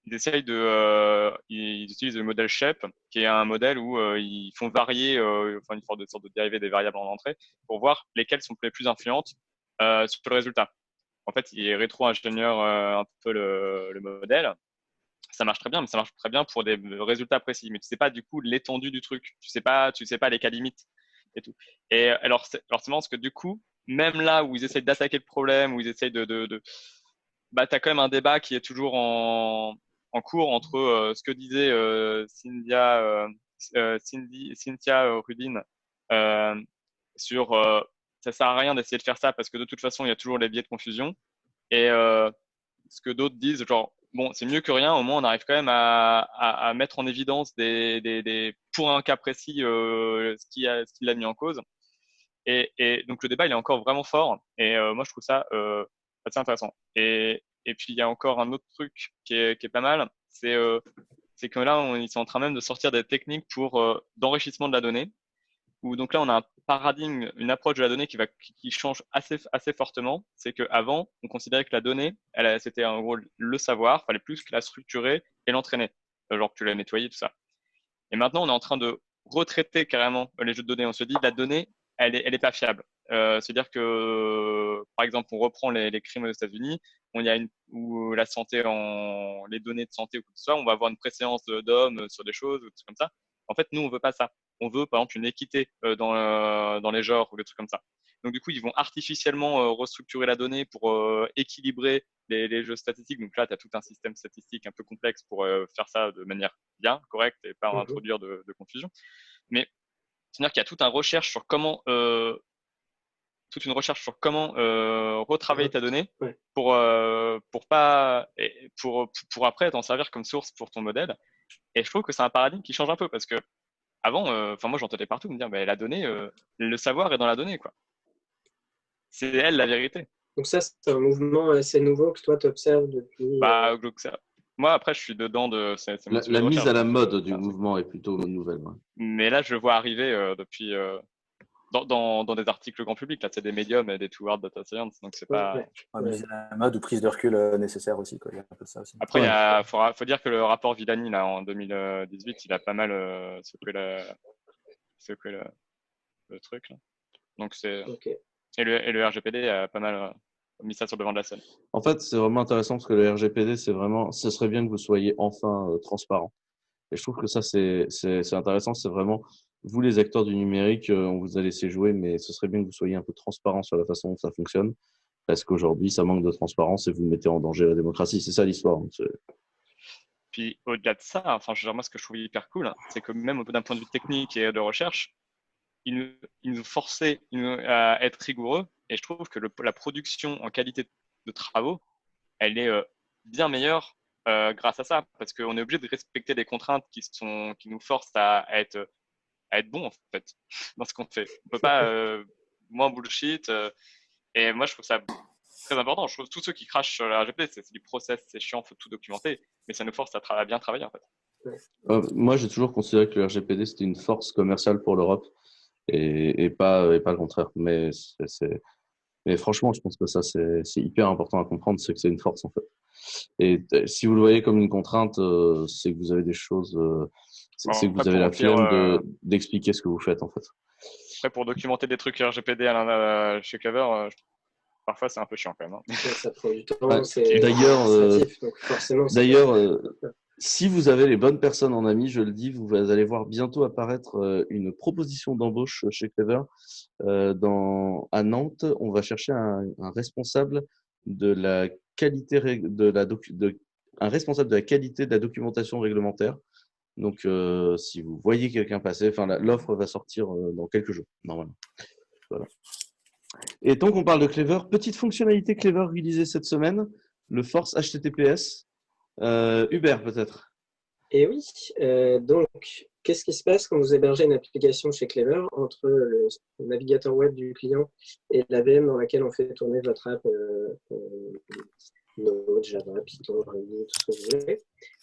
ils utilisent le modèle Shape, qui est un modèle où ils font varier, enfin une sorte de dérivé des variables en entrée, pour voir lesquelles sont les plus influentes sur le résultat. En fait, il est rétro-ingénieur un peu le modèle. Ça marche très bien, mais ça marche très bien pour des résultats précis. Mais tu sais pas du coup l'étendue du truc. Tu sais pas les cas limites et tout. Et alors c'est marrant parce que du coup, même là où ils essayent d'attaquer le problème, où ils essayent t'as quand même un débat qui est toujours en cours entre ce que disait Cynthia Rudin euh, sur ça sert à rien d'essayer de faire ça parce que de toute façon il y a toujours les biais de confusion, et ce que d'autres disent, genre bon, c'est mieux que rien, au moins on arrive quand même à mettre en évidence pour un cas précis ce qui l'a mis en cause. Et donc le débat il est encore vraiment fort, et moi je trouve ça assez intéressant. Et puis il y a encore un autre truc qui est pas mal, c'est que là ils sont en train même de sortir des techniques pour d'enrichissement de la donnée, où donc là on a un paradigme, une approche de la donnée qui change assez fortement. C'est qu'avant on considérait que la donnée c'était en gros le savoir, fallait plus que la structurer et l'entraîner, genre que tu la nettoyais, tout ça. Et maintenant, on est en train de retraiter carrément les jeux de données. On se dit, la donnée, elle est pas fiable. C'est-à-dire que, par exemple, on reprend les crimes aux États-Unis, ou la santé les données de santé ou quoi que ce soit, on va avoir une préséance d'hommes sur des choses ou des trucs comme ça. En fait, nous, on veut pas ça. On veut, par exemple, une équité dans les genres ou des trucs comme ça. Donc, du coup, ils vont artificiellement restructurer la donnée pour équilibrer les jeux statistiques. Donc là, tu as tout un système statistique un peu complexe pour faire ça de manière bien correcte et pas introduire de confusion. Mais c'est-à-dire qu'il y a toute une recherche sur comment toute une recherche sur comment retravailler ta donnée Ouais. pour après t'en servir comme source pour ton modèle. Et je trouve que c'est un paradigme qui change un peu parce que avant, moi j'entendais partout me dire, mais la donnée, le savoir est dans la donnée, quoi. C'est elle la vérité. Donc ça, c'est un mouvement assez nouveau que toi, tu observes depuis… Bah, moi après je suis dedans c'est mon La sujet de mise recherche. à la donc, mode du enfin, mouvement est plutôt nouvelle. Ouais. mais là je le vois arriver depuis dans des articles grand public. Là, c'est des médiums et des Toward Data Science, donc c'est pas. Mise à la mode ou prise de recul nécessaire aussi, quoi. Il y a un peu de ça aussi. Après, faut dire que le rapport Villani là en 2018, il a pas mal secoué le truc. Là. Donc c'est Okay. et le RGPD a pas mal mis ça sur le devant de la scène. En fait, c'est vraiment intéressant parce que le RGPD, ce serait bien que vous soyez enfin transparent. Et je trouve que ça, c'est intéressant. C'est vraiment, vous les acteurs du numérique, on vous a laissé jouer, mais ce serait bien que vous soyez un peu transparent sur la façon dont ça fonctionne. Parce qu'aujourd'hui, ça manque de transparence et vous mettez en danger la démocratie. C'est ça l'histoire. Puis au-delà de ça, enfin, moi, ce que je trouve hyper cool, hein, c'est que même d'un point de vue technique et de recherche, il nous forçait à être rigoureux. Et je trouve que la production en qualité de travaux, elle est bien meilleure grâce à ça, parce qu'on est obligé de respecter des contraintes qui nous forcent à être bon en fait dans ce qu'on fait. On peut pas moins bullshit. Et moi, je trouve ça très important. Je trouve que tous ceux qui crachent sur la RGPD, c'est du process, c'est chiant, faut tout documenter, mais ça nous force à bien travailler en fait. Moi, j'ai toujours considéré que le RGPD, c'était une force commerciale pour l'Europe et pas le contraire. Mais franchement, je pense que ça, c'est hyper important à comprendre, c'est que c'est une force en fait. Et si vous le voyez comme une contrainte, c'est que vous avez des choses, c'est que vous avez la flemme d'expliquer ce que vous faites en fait. Après, pour documenter des trucs RGPD chez Clever, parfois c'est un peu chiant quand même. Hein. Ça prend du temps. Ouais. C'est D'ailleurs, si vous avez les bonnes personnes en ami, je le dis, vous allez voir bientôt apparaître une proposition d'embauche chez Clever. À Nantes, on va chercher un responsable de la qualité un responsable de la qualité de la documentation réglementaire. Donc, si vous voyez quelqu'un passer, l'offre va sortir dans quelques jours, normalement. Voilà. Et tant qu'on parle de Clever, petite fonctionnalité Clever utilisée cette semaine, le force HTTPS. Hubert, peut-être. Et oui, donc, qu'est-ce qui se passe quand vous hébergez une application chez Clever entre le navigateur web du client et la VM dans laquelle on fait tourner votre app Node, Java, Python, Ruby, tout ce que vous voulez?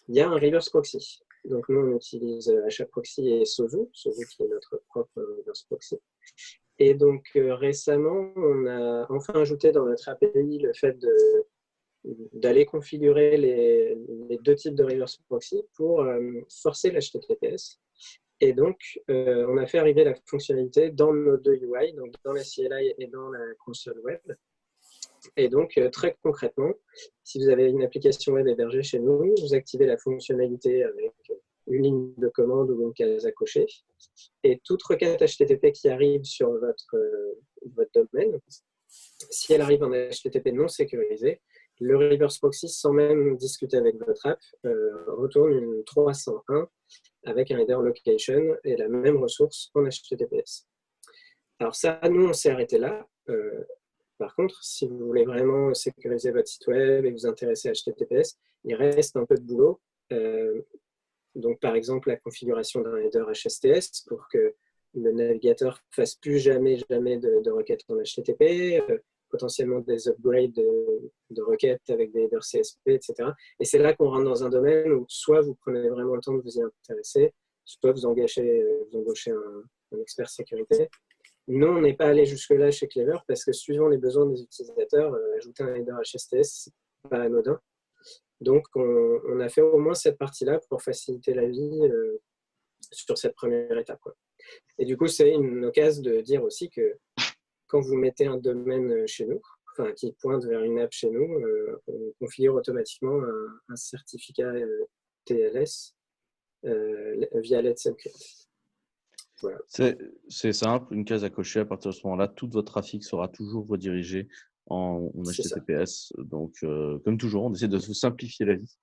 Il y a un reverse proxy. Donc, nous, on utilise HAProxy et Soju qui est notre propre reverse proxy. Et donc, récemment, on a enfin ajouté dans notre API le fait d'aller configurer les deux types de reverse proxy pour forcer l'HTTPS. Et donc, on a fait arriver la fonctionnalité dans nos deux UI, donc dans la CLI et dans la console web. Et donc, très concrètement, si vous avez une application web hébergée chez nous, vous activez la fonctionnalité avec une ligne de commande ou une case à cocher. Et toute requête HTTP qui arrive sur votre domaine, si elle arrive en HTTP non sécurisé, le reverse proxy, sans même discuter avec votre app, retourne une 301 avec un header location et la même ressource en HTTPS. Alors ça, nous, on s'est arrêté là. Par contre, si vous voulez vraiment sécuriser votre site web et vous intéresser à HTTPS, il reste un peu de boulot. Donc, par exemple, la configuration d'un header HSTS pour que le navigateur ne fasse plus jamais de requêtes en HTTP, potentiellement des upgrades de requêtes avec des headers CSP, etc. Et c'est là qu'on rentre dans un domaine où soit vous prenez vraiment le temps de vous y intéresser, soit vous embauchez un expert sécurité. Nous, on n'est pas allé jusque-là chez Clever parce que suivant les besoins des utilisateurs, ajouter un header HSTS, ce n'est pas anodin. Donc, on a fait au moins cette partie-là pour faciliter la vie sur cette première étape, quoi. Et du coup, c'est une occasion de dire aussi que quand vous mettez un domaine chez nous, enfin, qui pointe vers une app chez nous, on configure automatiquement un certificat TLS via Let's Encrypt. Voilà. C'est simple, une case à cocher. À partir de ce moment-là, tout votre trafic sera toujours redirigé en HTTPS. Donc, comme toujours, on essaie de vous simplifier la vie.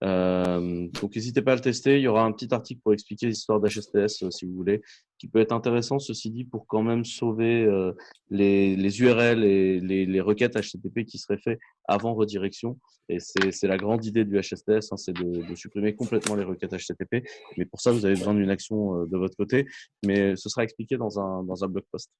Donc, n'hésitez pas à le tester. Il y aura un petit article pour expliquer l'histoire d'HSTS, si vous voulez, qui peut être intéressant, ceci dit, pour quand même sauver les URL et les requêtes HTTP qui seraient faites avant redirection. Et c'est la grande idée du HSTS, hein, c'est de supprimer complètement les requêtes HTTP. Mais pour ça, vous avez besoin d'une action de votre côté. Mais ce sera expliqué dans un blog post.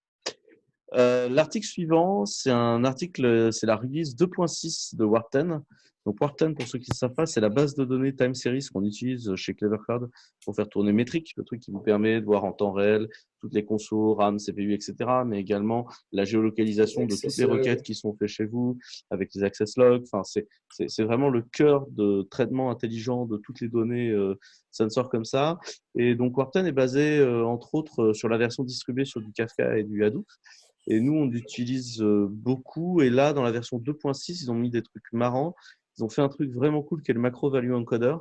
L'article suivant, c'est la release 2.6 de Warp 10. Donc Warp 10, pour ceux qui ne savent pas, c'est la base de données time series qu'on utilise chez Clever Cloud pour faire tourner Metric, le truc qui vous permet de voir en temps réel toutes les consos, RAM, CPU, etc., mais également la géolocalisation de toutes les requêtes qui sont faites chez vous avec les access logs. Enfin, c'est vraiment le cœur de traitement intelligent de toutes les données sensor comme ça. Et donc Warp 10 est basé entre autres sur la version distribuée sur du Kafka et du Hadoop. Et nous, on l'utilise beaucoup. Et là, dans la version 2.6, ils ont mis des trucs marrants. Ils ont fait un truc vraiment cool qui est le macro value encoder,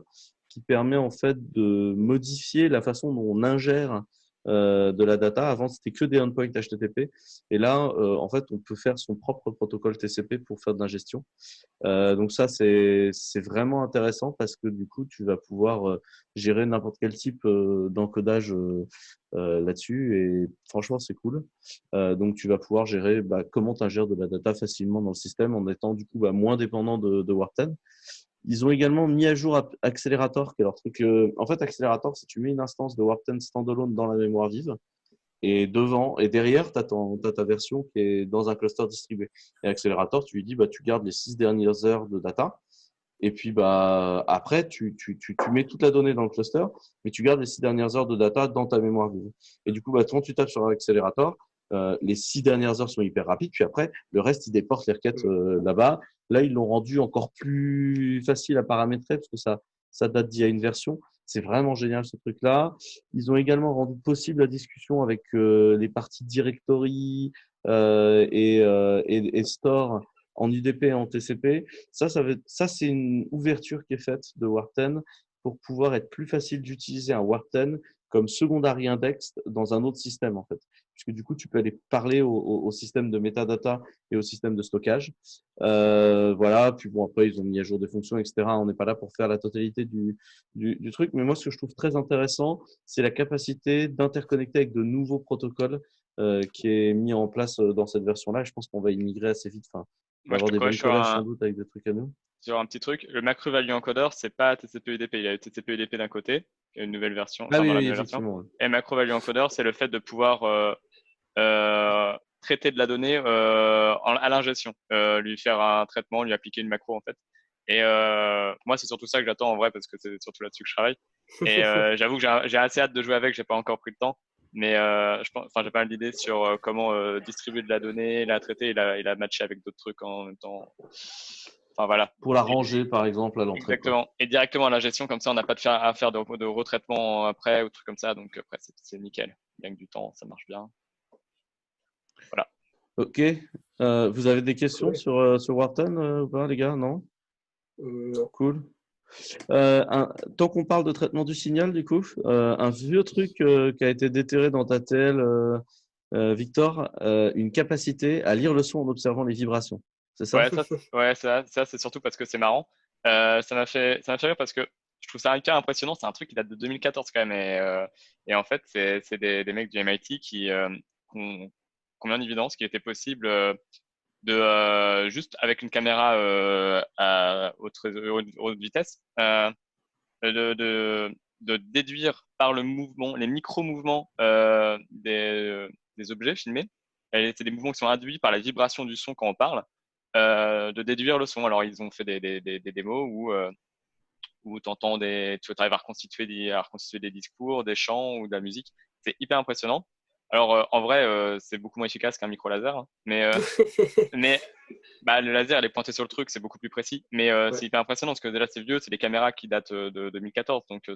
qui permet en fait de modifier la façon dont on ingère de la data. Avant, c'était que des endpoints HTTP. Et là, en fait, on peut faire son propre protocole TCP pour faire de l'ingestion. Donc ça, c'est vraiment intéressant parce que du coup, tu vas pouvoir gérer n'importe quel type d'encodage là-dessus. Et franchement, c'est cool. Donc, tu vas pouvoir gérer comment tu ingères de la data facilement dans le système en étant du coup moins dépendant de Warp 10. Ils ont également mis à jour Accelerator, qui est leur truc. En fait, Accelerator, si tu mets une instance de Warp 10 standalone dans la mémoire vive, et devant et derrière, tu as ta version qui est dans un cluster distribué. Et Accelerator, tu lui dis, tu gardes les 6 dernières heures de data. Et puis, après, tu mets toute la donnée dans le cluster, mais tu gardes les 6 dernières heures de data dans ta mémoire vive. Et du coup, quand tu tapes sur Accelerator, les 6 dernières heures sont hyper rapides. Puis après, le reste, ils déportent les requêtes là-bas. Là, ils l'ont rendu encore plus facile à paramétrer parce que ça date d'il y a une version. C'est vraiment génial ce truc-là. Ils ont également rendu possible la discussion avec les parties directory et store en UDP et en TCP. Ça c'est une ouverture qui est faite de Warp 10 pour pouvoir être plus facile d'utiliser un Warp 10 comme secondary index dans un autre système en fait. Puisque du coup, tu peux aller parler au système de metadata et au système de stockage. Voilà. Puis bon, après, ils ont mis à jour des fonctions, etc. On n'est pas là pour faire la totalité du truc. Mais moi, ce que je trouve très intéressant, c'est la capacité d'interconnecter avec de nouveaux protocoles qui est mis en place dans cette version-là. Je pense qu'on va y migrer assez vite. Enfin, on va avoir des bonnes collages sans doute avec des trucs à nous. Sur un petit truc, le macro value encoder, c'est pas TCP/UDP. Il y a le TCP/UDP d'un côté, qui est une nouvelle version, Ah enfin, oui, dans la oui, nouvelle version. effectivement. Et macro value encoder, c'est le fait de pouvoir traiter de la donnée à l'ingestion, lui faire un traitement, lui appliquer une macro en fait. Et moi, c'est surtout ça que j'attends en vrai parce que c'est surtout là-dessus que je travaille. Et j'avoue que j'ai assez hâte de jouer avec. J'ai pas encore pris le temps, mais j'ai pas mal d'idées sur comment distribuer de la donnée, la traiter et la matcher avec d'autres trucs en même temps. Enfin voilà. Pour la ranger, par exemple, à l'entrée. Exactement. Et directement à la gestion, comme ça, on n'a pas à faire de retraitement après ou trucs comme ça. Donc après, c'est nickel. Il gagne du temps, ça marche bien. Voilà. Ok. Vous avez des questions sur Warp 10 ou pas, les gars? Non? Non. Cool. Tant qu'on parle de traitement du signal, du coup, un vieux truc qui a été déterré dans ta TL, Victor, une capacité à lire le son en observant les vibrations. C'est ça? Ouais, ça c'est surtout parce que c'est marrant. Ça m'a fait rire parce que je trouve ça hyper impressionnant. C'est un truc qui date de 2014 quand même. Et en fait, c'est des mecs du MIT qui ont mis en évidence qu'il était possible de juste avec une caméra à haute vitesse de, de, de déduire par le mouvement, les micro-mouvements des objets filmés. Et c'est des mouvements qui sont induits par la vibration du son quand on parle, de déduire le son. Alors, ils ont fait des démos où tu arrives à reconstituer des discours, des chants ou de la musique. C'est hyper impressionnant. Alors, en vrai, c'est beaucoup moins efficace qu'un micro laser, hein. Mais le laser, elle est pointée sur le truc, c'est beaucoup plus précis. Mais c'est hyper impressionnant parce que déjà, c'est vieux, c'est des caméras qui datent de 2014. Donc,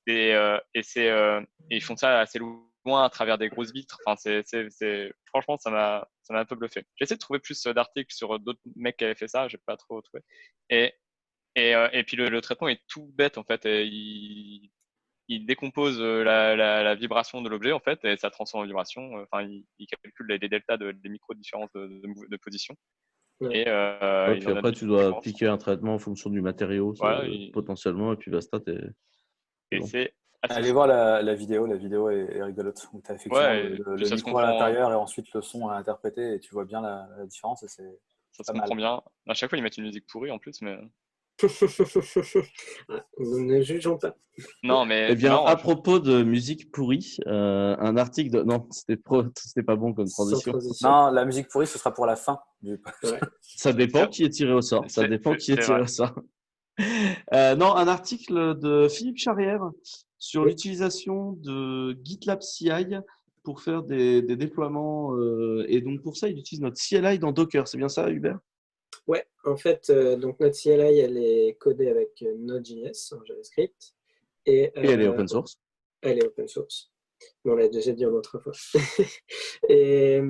et ils font ça assez loin à travers des grosses vitres. Enfin, franchement, ça m'a un peu bluffé. J'ai essayé de trouver plus d'articles sur d'autres mecs qui avaient fait ça, j'ai pas trop trouvé. Et puis le traitement est tout bête en fait. Il décompose la vibration de l'objet en fait et ça transforme en vibration. Enfin, il calcule les deltas des micro différences de position. Ouais. Et Ouais, il puis en a après, deux, tu je dois pense. piquer un traitement en fonction du matériau, Voilà, potentiellement, et puis basta, et bon. c'est assez Allez fou. voir la vidéo est rigolote, où tu as effectivement Ouais, et puis le ça se micro à comprend, l'intérieur et ensuite le son à interpréter et tu vois bien la différence et c'est ça se pas mal. comprend bien. À chaque fois, ils mettent une musique pourrie en plus, mais Nous ne jugeons pas. non, mais Eh c'est bien, marrant. à propos de musique pourrie, un article de... Non, c'était pas bon comme Sans transition. transition. Non, la musique pourrie, ce sera pour la fin du Ouais. Ça dépend qui est tiré au sort. Ça dépend qui est C'est tiré vrai. au sort. Non, un article de Philippe Charrière sur Oui. l'utilisation de GitLab CI pour faire des déploiements. Et donc, pour ça, il utilise notre CLI dans Docker. C'est bien ça, Hubert? Ouais, en fait, donc notre CLI, elle est codée avec Node.js en JavaScript et Et elle est open source. elle est open source. On l'a déjà dit en autre fois. Et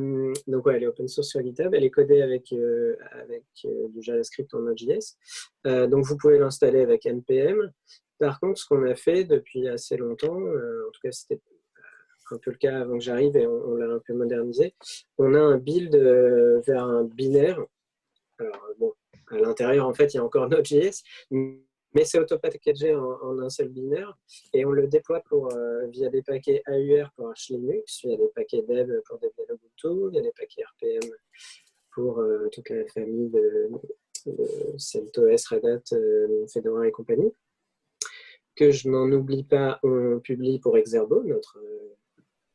donc, ouais, elle est open source sur GitHub. Elle est codée avec du JavaScript en Node.js. Donc, vous pouvez l'installer avec NPM. Par contre, ce qu'on a fait depuis assez longtemps, en tout cas, c'était un peu le cas avant que j'arrive et on l'a un peu modernisé, on a un build vers un binaire. Alors, bon, à l'intérieur, en fait, il y a encore Node.js, mais c'est auto-packagé en un seul binaire et on le déploie via des paquets AUR pour Arch Linux, il y a des paquets dev pour Debian Ubuntu, il y a des paquets RPM pour toute la famille de CentOS, Red Hat, Fedora et compagnie. Que je n'en oublie pas, on publie pour Exergo,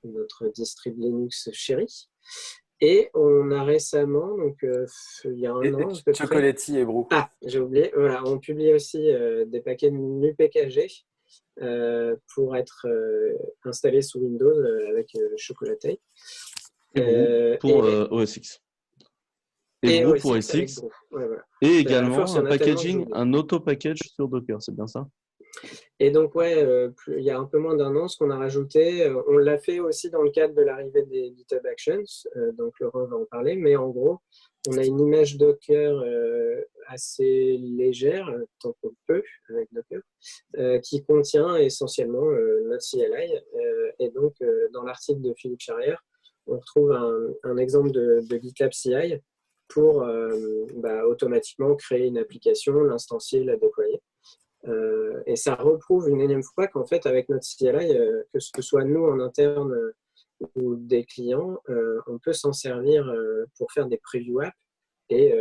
notre distrib Linux chéri. Et on a récemment, donc il y a un an à peu près. Chocolatey et Brou. Ah, j'ai oublié. Voilà, on publie aussi des paquets NuPKG pour être installés sous Windows avec Chocolatey. Et Brew pour OS X. Et Brew pour OS X. Ouais, voilà. Et À la force, également il y un en a tellement que packaging, j'oublie. un auto-package sur Docker. C'est bien ça? Et donc, ouais, il y a un peu moins d'un an, ce qu'on a rajouté, on l'a fait aussi dans le cadre de l'arrivée des GitHub Actions, donc Laurent va en parler, mais en gros, on a une image Docker assez légère, tant qu'on peut, avec Docker, qui contient essentiellement notre CLI. Et donc, dans l'article de Philippe Charrière, on retrouve un exemple de GitLab CI pour automatiquement créer une application, l'instancier, la déployer. Et ça reprouve une énième fois qu'en fait, avec notre CLI, que ce soit nous en interne ou des clients, on peut s'en servir pour faire des preview apps et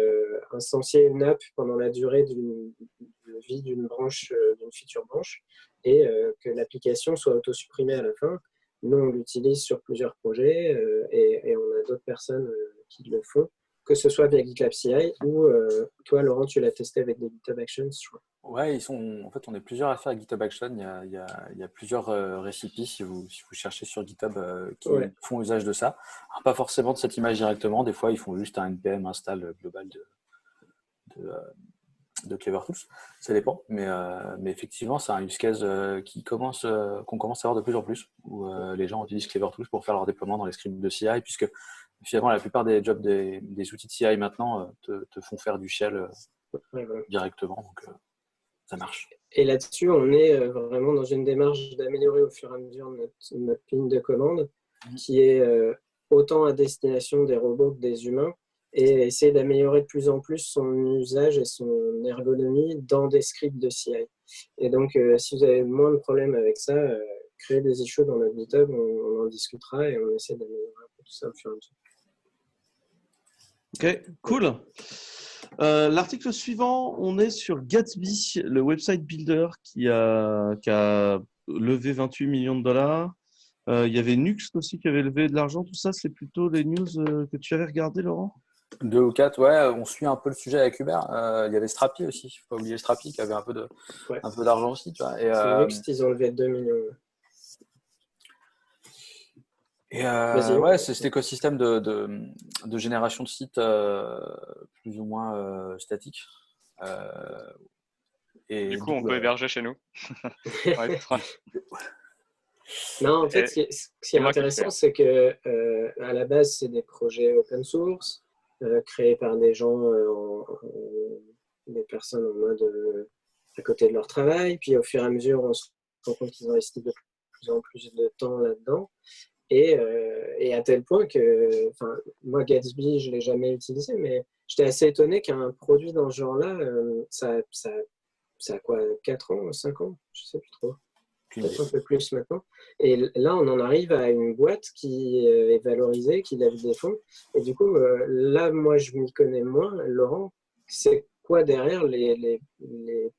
instancier une app pendant la durée de vie d'une branche, d'une feature branche, et que l'application soit auto-supprimée à la fin. Nous, on l'utilise sur plusieurs projets et on a d'autres personnes qui le font, que ce soit via GitLab CI ou toi, Laurent, tu l'as testé avec des GitHub Actions, je crois. Ouais, en fait, on est plusieurs à faire GitHub Action. Il y a plusieurs recipes si vous cherchez sur GitHub qui font usage de ça. Alors, pas forcément de cette image directement. Des fois, ils font juste un npm install global de CleverTools. Ça dépend. Mais effectivement, c'est un use case qu'on commence à voir de plus en plus, où les gens utilisent CleverTools pour faire leur déploiement dans les scripts de CI, puisque finalement, la plupart des jobs des outils de CI maintenant te font faire du shell directement. Donc, ça marche. Et là-dessus, on est vraiment dans une démarche d'améliorer au fur et à mesure notre ligne de commande, qui est autant à destination des robots que des humains, et essayer d'améliorer de plus en plus son usage et son ergonomie dans des scripts de CI. Et donc, si vous avez moins de problèmes avec ça, créez des issues dans notre GitHub, on en discutera et on essaie d'améliorer un peu tout ça au fur et à mesure. Ok, cool. L'article suivant, on est sur Gatsby, le website builder qui a levé 28 millions de dollars. Il y avait Nuxt aussi qui avait levé de l'argent. Tout ça, c'est plutôt les news que tu avais regardées, Laurent? 2 ou 4, ouais, on suit un peu le sujet avec Hubert. Il y avait Strapi aussi, il ne faut pas oublier Strapi qui avait un peu d'argent aussi. Tu vois. Et, Nuxt, ils ont levé 2 millions. Et ouais, c'est cet écosystème de génération de sites plus ou moins statique. Et du coup, on peut héberger chez nous. Non, en fait, ce qui est intéressant, c'est que à la base, c'est des projets open source créés par des gens, des personnes en mode à côté de leur travail. Puis au fur et à mesure, on se rend compte qu'ils investissent de plus en plus de temps là-dedans. Et à tel point que, enfin, moi, Gatsby, je ne l'ai jamais utilisé, mais j'étais assez étonné qu'un produit dans ce genre-là, ça a quoi, 4 ans, 5 ans, je ne sais plus trop. Peut-être un peu plus maintenant. Et là, on en arrive à une boîte qui est valorisée, qui lève des fonds. Et du coup, là, moi, je m'y connais moins. Laurent, c'est quoi derrière les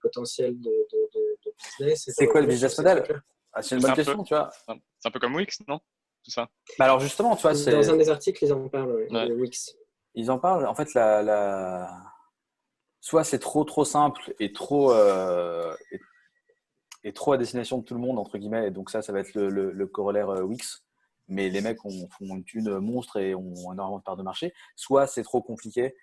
potentiels de business et de C'est quoi le revenus sur business ces model? trucs-là? C'est une bonne question, tu vois. C'est un peu comme Wix, non? Tout ça. Bah alors justement, tu vois, Dans un des articles, ils en parlent, Ouais. de Wix. ils en parlent. En fait, soit c'est trop simple et trop à destination de tout le monde, entre guillemets. Et donc ça va être le corollaire Wix. Mais les mecs font une thune monstre et ont énormément de parts de marché. Soit c'est trop compliqué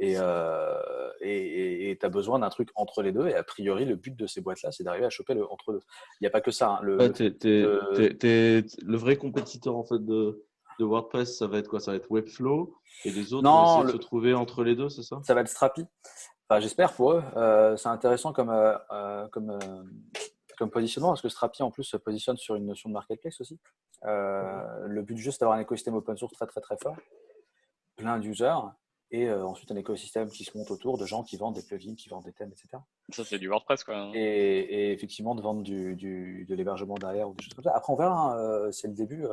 et tu as besoin d'un truc entre les deux. Et a priori, le but de ces boîtes-là, c'est d'arriver à choper le entre deux. Il n'y a pas que ça. Hein. Le vrai compétiteur en fait de WordPress, ça va être quoi? Ça va être Webflow et les autres vont essayer de se trouver entre les deux, c'est ça? Ça va être Strapi. Enfin, j'espère pour eux. C'est intéressant comme positionnement parce que Strapi en plus se positionne sur une notion de marketplace aussi. Le but du jeu, c'est d'avoir un écosystème open source très très très fort, plein d'users et ensuite un écosystème qui se monte autour de gens qui vendent des plugins, qui vendent des thèmes, etc. Ça, c'est du WordPress, quoi. Et effectivement de vendre de l'hébergement derrière ou des choses comme ça. Après, on verra. C'est le début.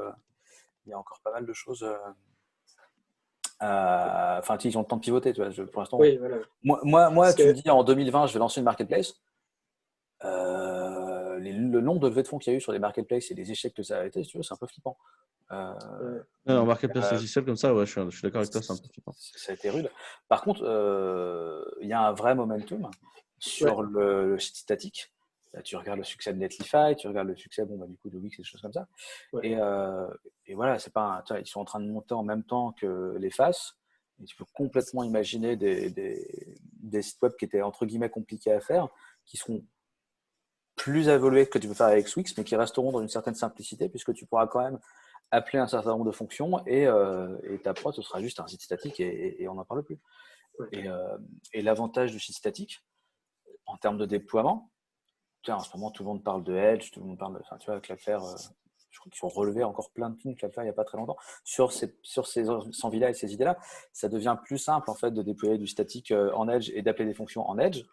Il y a encore pas mal de choses. Enfin, ils ont le temps de pivoter. Tu vois, pour l'instant, Oui, voilà. moi tu me dis en 2020, je vais lancer une marketplace. Le nombre de levées de fonds qu'il y a eu sur les marketplaces et les échecs que ça a été, si tu veux, c'est un peu flippant. En marketplace logiciel comme ça, ouais, je suis d'accord avec toi, c'est un peu flippant. Ça a été rude. Par contre, il y a un vrai momentum sur le site statique. Là, tu regardes le succès de Netlify, tu regardes le succès du coup de Wix et des choses comme ça. Ouais. Et voilà, c'est pas ils sont en train de monter en même temps que les FAS. Et tu peux complètement imaginer des sites web qui étaient entre guillemets compliqués à faire, qui seront plus évolués que tu peux faire avec Wix, mais qui resteront dans une certaine simplicité, puisque tu pourras quand même appeler un certain nombre de fonctions et ta prod, ce sera juste un site statique et on n'en parle plus. Et l'avantage du site statique, en termes de déploiement, en ce moment, tout le monde parle de Edge, tout le monde parle de. Enfin, tu vois, Cloudflare, je crois qu'ils ont relevé encore plein de thunes Cloudflare il n'y a pas très longtemps. Sur ces envies-là et ces idées-là, ça devient plus simple en fait de déployer du statique en Edge et d'appeler des fonctions en Edge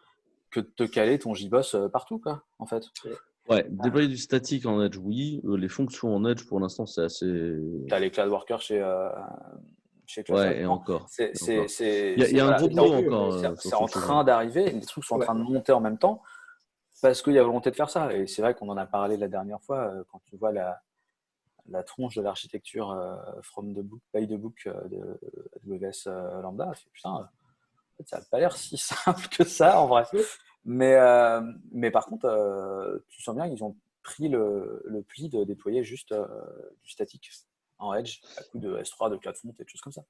que de te caler ton JBoss partout, quoi, en fait. Ouais, déployer du statique en Edge, oui. Les fonctions en Edge, pour l'instant, c'est assez. Tu as les Cloud Workers chez Cloudflare. Ouais, et encore. Il y a un gros boulot encore. C'est en train d'arriver, les trucs sont en train de monter en même temps parce qu'il y a volonté de faire ça. Et c'est vrai qu'on en a parlé la dernière fois quand tu vois la tronche de l'architecture from the book, by the book de AWS Lambda. Putain, en fait, ça n'a pas l'air si simple que ça en vrai. Mais par contre, tu sens bien qu'ils ont pris le pli de déployer juste du statique en Edge à coup de S3, de CloudFront et des choses comme ça.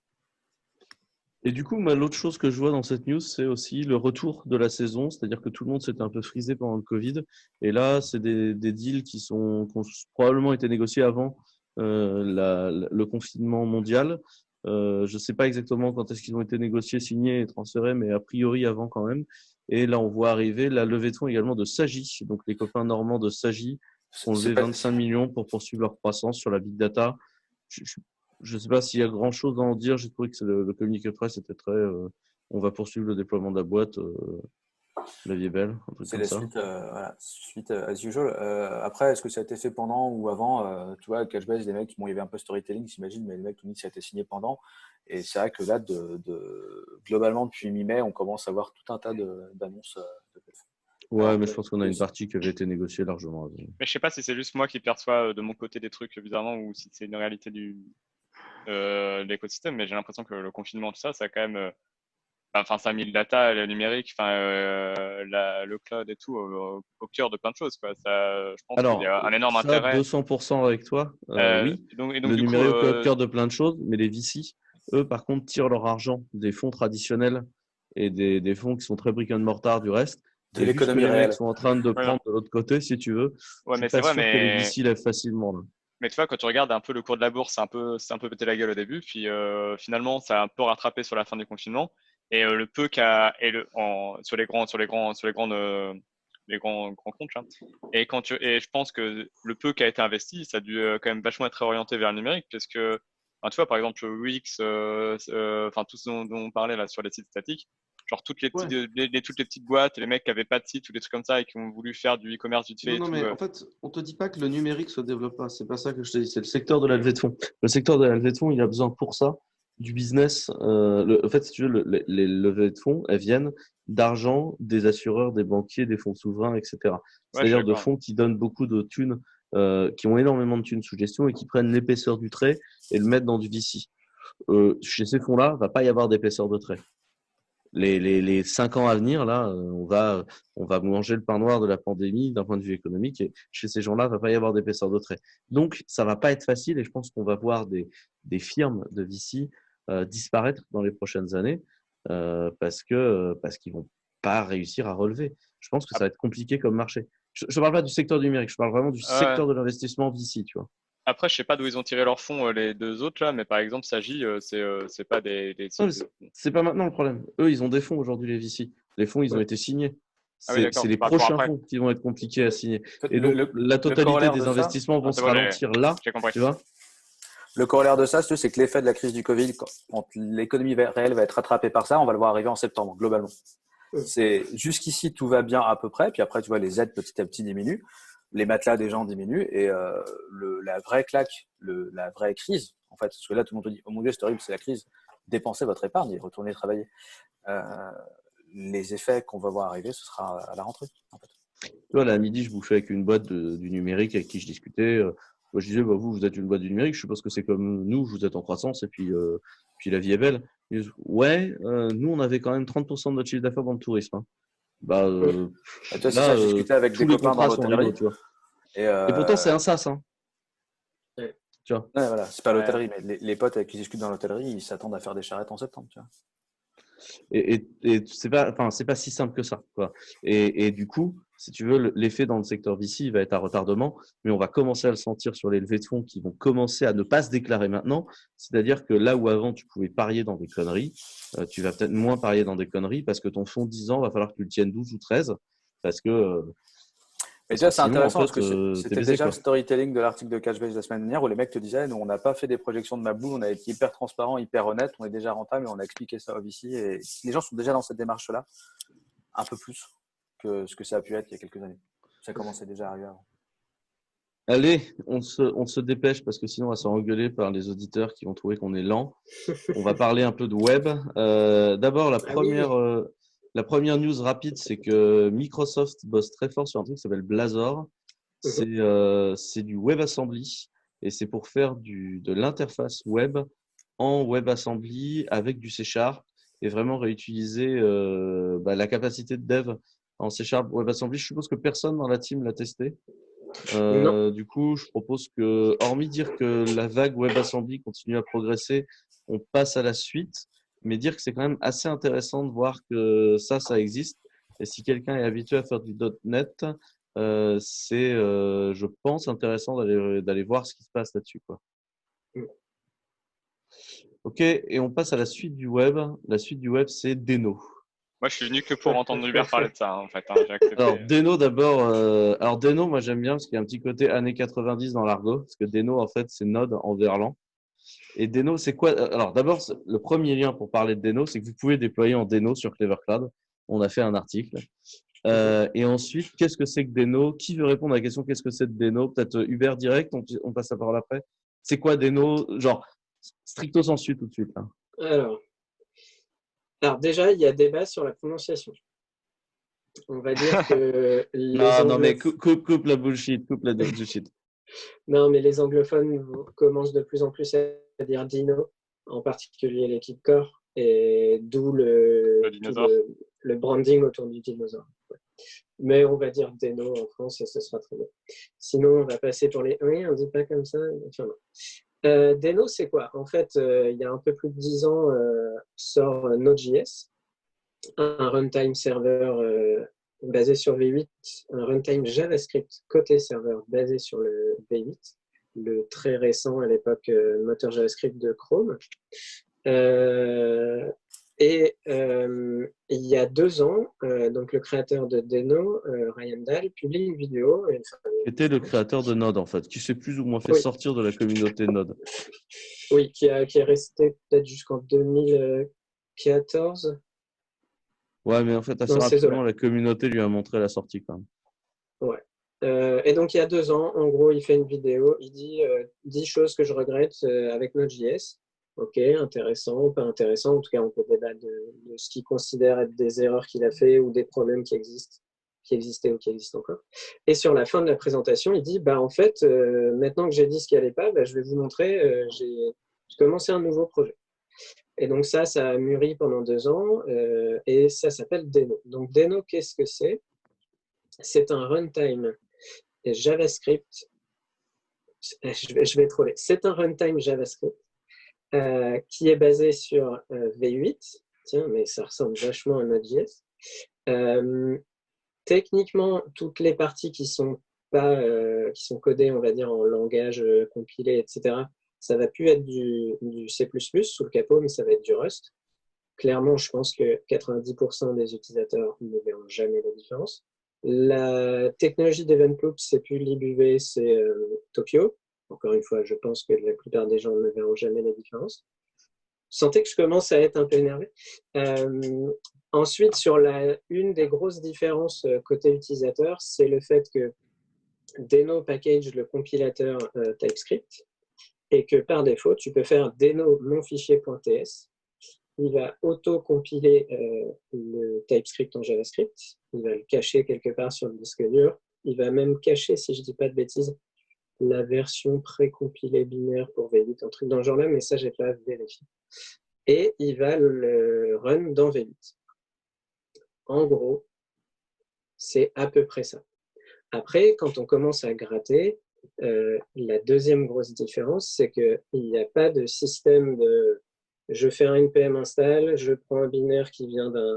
Et du coup, l'autre chose que je vois dans cette news, c'est aussi le retour de la saison, c'est-à-dire que tout le monde s'était un peu frisé pendant le Covid. Et là, c'est des deals qui ont probablement été négociés avant le confinement mondial. Je ne sais pas exactement quand est-ce qu'ils ont été négociés, signés et transférés, mais a priori avant quand même. Et là, on voit arriver la levée de fonds également de Sagi. Donc, les copains normands de Sagi ont levé 25 millions pour poursuivre leur croissance sur la big data. Je ne sais pas s'il y a grand-chose à en dire. J'ai trouvé que le communiqué de presse était très on va poursuivre le déploiement de la boîte. La vie est belle. C'est la suite as usual. Après, est-ce que ça a été fait pendant ou avant tu vois, Couchbase, les mecs, il y avait un peu storytelling, j'imagine, mais les mecs, tout ça a été signé pendant. Et c'est vrai que là, globalement, depuis mi-mai, on commence à voir tout un tas d'annonces. Ouais, mais je pense qu'on a une partie qui avait été négociée largement. Mais je ne sais pas si c'est juste moi qui perçois de mon côté des trucs bizarrement ou si c'est une réalité de l'écosystème, mais j'ai l'impression que le confinement, tout ça, ça a quand même. Ça a mis le data, le numérique, le cloud et tout au cœur de plein de choses, quoi. Je pense qu'il y a un énorme intérêt. 200% avec toi, oui. Donc, le numérique au cœur de plein de choses, mais les VC, eux, par contre, tirent leur argent des fonds traditionnels et des fonds qui sont très brick and mortar du reste. De l'économie réelle. Les mecs sont en train de prendre de l'autre côté, si tu veux. Ouais, mais c'est pas sûr que les VC lèvent facilement. Là. Mais tu vois, quand tu regardes un peu le cours de la bourse, c'est un peu pété la gueule au début, puis finalement, ça a un peu rattrapé sur la fin du confinement. Et le peu sur les grandes les grands comptes. Là. Et je pense que le peu qui a été investi, ça a dû quand même vachement être orienté vers le numérique, parce que, enfin, tu vois, par exemple, Wix, enfin, tout ce dont on parlait là sur les sites statiques, genre toutes les Ouais. petites boîtes, les mecs qui n'avaient pas de site ou des trucs comme ça et qui ont voulu faire du e-commerce vite fait Non, et non, tout. mais en fait, on te dit pas que le numérique se développe pas. C'est pas ça que je te dis. C'est le secteur de la levée de fonds. Le secteur de la levée de fonds, il a besoin pour ça du business. En fait, si tu veux, les levées de fonds, elles viennent d'argent des assureurs, des banquiers, des fonds souverains, etc. Ouais, je suis C'est-à-dire de d'accord. fonds qui donnent beaucoup de thunes, qui ont énormément de thunes sous gestion et qui prennent l'épaisseur du trait et le mettent dans du VC. Chez ces fonds-là, va pas y avoir d'épaisseur de trait. Les 5 ans à venir, là, on va manger le pain noir de la pandémie d'un point de vue économique. Et chez ces gens-là, il ne va pas y avoir d'épaisseur de trait. Donc, ça ne va pas être facile et je pense qu'on va voir des firmes de VC disparaître dans les prochaines années parce qu'ils ne vont pas réussir à relever. Je pense que ça va être compliqué comme marché. Je ne parle pas du secteur du numérique, je parle vraiment du secteur de l'investissement VC, tu vois. Après, je sais pas d'où ils ont tiré leurs fonds, les deux autres là, mais par exemple, Sagi, c'est pas des Non, mais sites. c'est pas maintenant le problème. Eux, ils ont des fonds aujourd'hui, les VC. Les fonds, ils ont Ouais. été signés. Ah oui, C'est d'accord, les tu parles pour prochains après. fonds qui vont être compliqués à signer. En fait, Et donc, la le totalité corollaire des de ça, investissements Non, vont c'est se bon, ralentir là, j'ai compris. tu vois. le corollaire de ça, c'est que l'effet de la crise du Covid, quand l'économie réelle va être rattrapée par ça, on va le voir arriver en septembre, globalement. C'est jusqu'ici, tout va bien à peu près, puis après, tu vois, les aides petit à petit diminuent, les matelas des gens diminuent, et la vraie claque, la vraie crise, en fait, parce que là, tout le monde te dit, oh mon Dieu, c'est horrible, c'est la crise, dépensez votre épargne et retournez travailler. Euh, les effets qu'on va voir arriver, ce sera à la rentrée, en fait. Tu vois, là, à midi, je bouffais avec une boîte du numérique avec qui je discutais. Moi, je disais, bah, vous êtes une boîte du numérique, je suppose que c'est comme nous, vous êtes en croissance et puis la vie est belle. Ils disent, ouais, nous, on avait quand même 30% de notre chiffre d'affaires dans le tourisme. Hein. Bah, Et toi, c'est là, ça, je discutais avec tous des les copains dans contrats sont rideaux, l'hôtellerie, tu vois. et Et pourtant, c'est un SaaS, hein, Ouais. tu vois. ouais, voilà, c'est pas Ouais. l'hôtellerie, mais les potes avec qui je discute dans l'hôtellerie, ils s'attendent à faire des charrettes en septembre, tu vois. Et c'est pas si simple que ça, quoi. Et du coup, si tu veux, l'effet dans le secteur VC, il va être à retardement, mais on va commencer à le sentir sur les levées de fonds qui vont commencer à ne pas se déclarer maintenant. C'est-à-dire que là où avant tu pouvais parier dans des conneries, tu vas peut-être moins parier dans des conneries parce que ton fonds 10 ans va falloir que tu le tiennes 12 ou 13 parce que, Mais parce tu vois, que c'est sinon, en intéressant parce fait, que t'es c'était baisé, déjà le quoi. storytelling de l'article de Cashbase de la semaine dernière où les mecs te disaient, nous, on n'a pas fait des projections de ma boule, on a été hyper transparent, hyper honnête, on est déjà rentable et on a expliqué ça au VC. Et les gens sont déjà dans cette démarche-là, un peu plus que ce que ça a pu être il y a quelques années. Ça commençait déjà à arriver avant. Allez, on se dépêche parce que sinon on va se faire engueuler par les auditeurs qui vont trouver qu'on est lent. On va parler un peu de web. D'abord, Ah oui. la première news rapide, c'est que Microsoft bosse très fort sur un truc qui s'appelle Blazor. C'est du WebAssembly et c'est pour faire de l'interface web en WebAssembly avec du C# et vraiment réutiliser la capacité de dev en C# WebAssembly. Je suppose que personne dans la team l'a testé. Non. Du coup, je propose que, hormis dire que la vague WebAssembly continue à progresser, on passe à la suite, mais dire que c'est quand même assez intéressant de voir que ça existe. Et si quelqu'un est habitué à faire du .NET, c'est, je pense, intéressant d'aller voir ce qui se passe là-dessus, quoi. Ok, et on passe à la suite du web. La suite du web, c'est Deno. Moi, je suis venu que pour entendre Hubert parler de ça, hein, en fait. Hein, j'ai accepté. Alors, Deno d'abord. Alors, Deno, moi j'aime bien parce qu'il y a un petit côté années 90 dans l'argot. Parce que Deno, en fait, c'est Node en Verlan. Et Deno, c'est quoi? Alors, d'abord, le premier lien pour parler de Deno, c'est que vous pouvez déployer en Deno sur Clever Cloud. On a fait un article. Et ensuite, qu'est-ce que c'est que Deno? Qui veut répondre à la question qu'est-ce que c'est de Deno? Peut-être Hubert direct, on passe la parole après. C'est quoi Deno? Genre, stricto sensu tout de suite. Hein. Alors déjà, il y a débat sur la prononciation. On va dire que Non, mais coupe la bullshit, coupe la bullshit. Non, mais les anglophones commencent de plus en plus à dire Dino, en particulier l'équipe Core, et d'où Le dinosaure. le branding autour du dinosaure. Ouais. Mais on va dire Deno en France et ce sera très bien. Sinon, on va passer pour les... Oui, on ne dit pas comme ça. Enfin, Deno, c'est quoi? En fait, il y a un peu plus de 10 ans, sort Node.js, un runtime serveur basé sur V8, un runtime JavaScript côté serveur basé sur le V8, le très récent à l'époque moteur JavaScript de Chrome. Et il y a 2 ans, donc le créateur de Deno, Ryan Dahl, publie une vidéo. Qui était le créateur de Node, en fait, qui s'est plus ou moins fait Oui. sortir de la communauté Node. Oui, qui est resté peut-être jusqu'en 2014. Ouais, mais en fait, assez Dans ces rapidement, eaux-là. la communauté lui a montré la sortie quand même. Ouais. Et donc, il y a 2 ans, en gros, il fait une vidéo. Il dit 10 choses que je regrette avec Node.js. Ok, intéressant, pas intéressant. En tout cas, on peut débattre de ce qu'il considère être des erreurs qu'il a fait ou des problèmes qui existaient ou qui existent encore. Et sur la fin de la présentation, il dit en fait, maintenant que j'ai dit ce qui allait pas, je vais vous montrer, j'ai commencé un nouveau projet. Et donc, ça a mûri pendant 2 ans et ça s'appelle Deno. Donc, Deno, qu'est-ce que c'est? C'est un runtime JavaScript. Je vais troller. C'est un runtime JavaScript qui est basé sur V8. Tiens, mais ça ressemble vachement à Node.js. Techniquement, toutes les parties qui sont codées, on va dire, en langage compilé, etc., ça va plus être du C++ sous le capot, mais ça va être du Rust. Clairement, je pense que 90% des utilisateurs ne verront jamais la différence. La technologie d'Event Loop, c'est plus libUV, c'est Tokyo. Encore une fois, je pense que la plupart des gens ne verront jamais la différence. Vous sentez que je commence à être un peu énervé. Ensuite, une des grosses différences côté utilisateur, c'est le fait que Deno package le compilateur TypeScript et que par défaut, tu peux faire Deno mon fichier.ts. Il va auto-compiler le TypeScript en JavaScript. Il va le cacher quelque part sur le disque dur. Il va même cacher, si je ne dis pas de bêtises, la version pré-compilée binaire pour V8, un truc dans ce genre-là, mais ça, je n'ai pas vérifié. Et il va le run dans V8. En gros, c'est à peu près ça. Après, quand on commence à gratter, la deuxième grosse différence, c'est qu'il n'y a pas de système de je fais un npm install, je prends un binaire qui vient d'un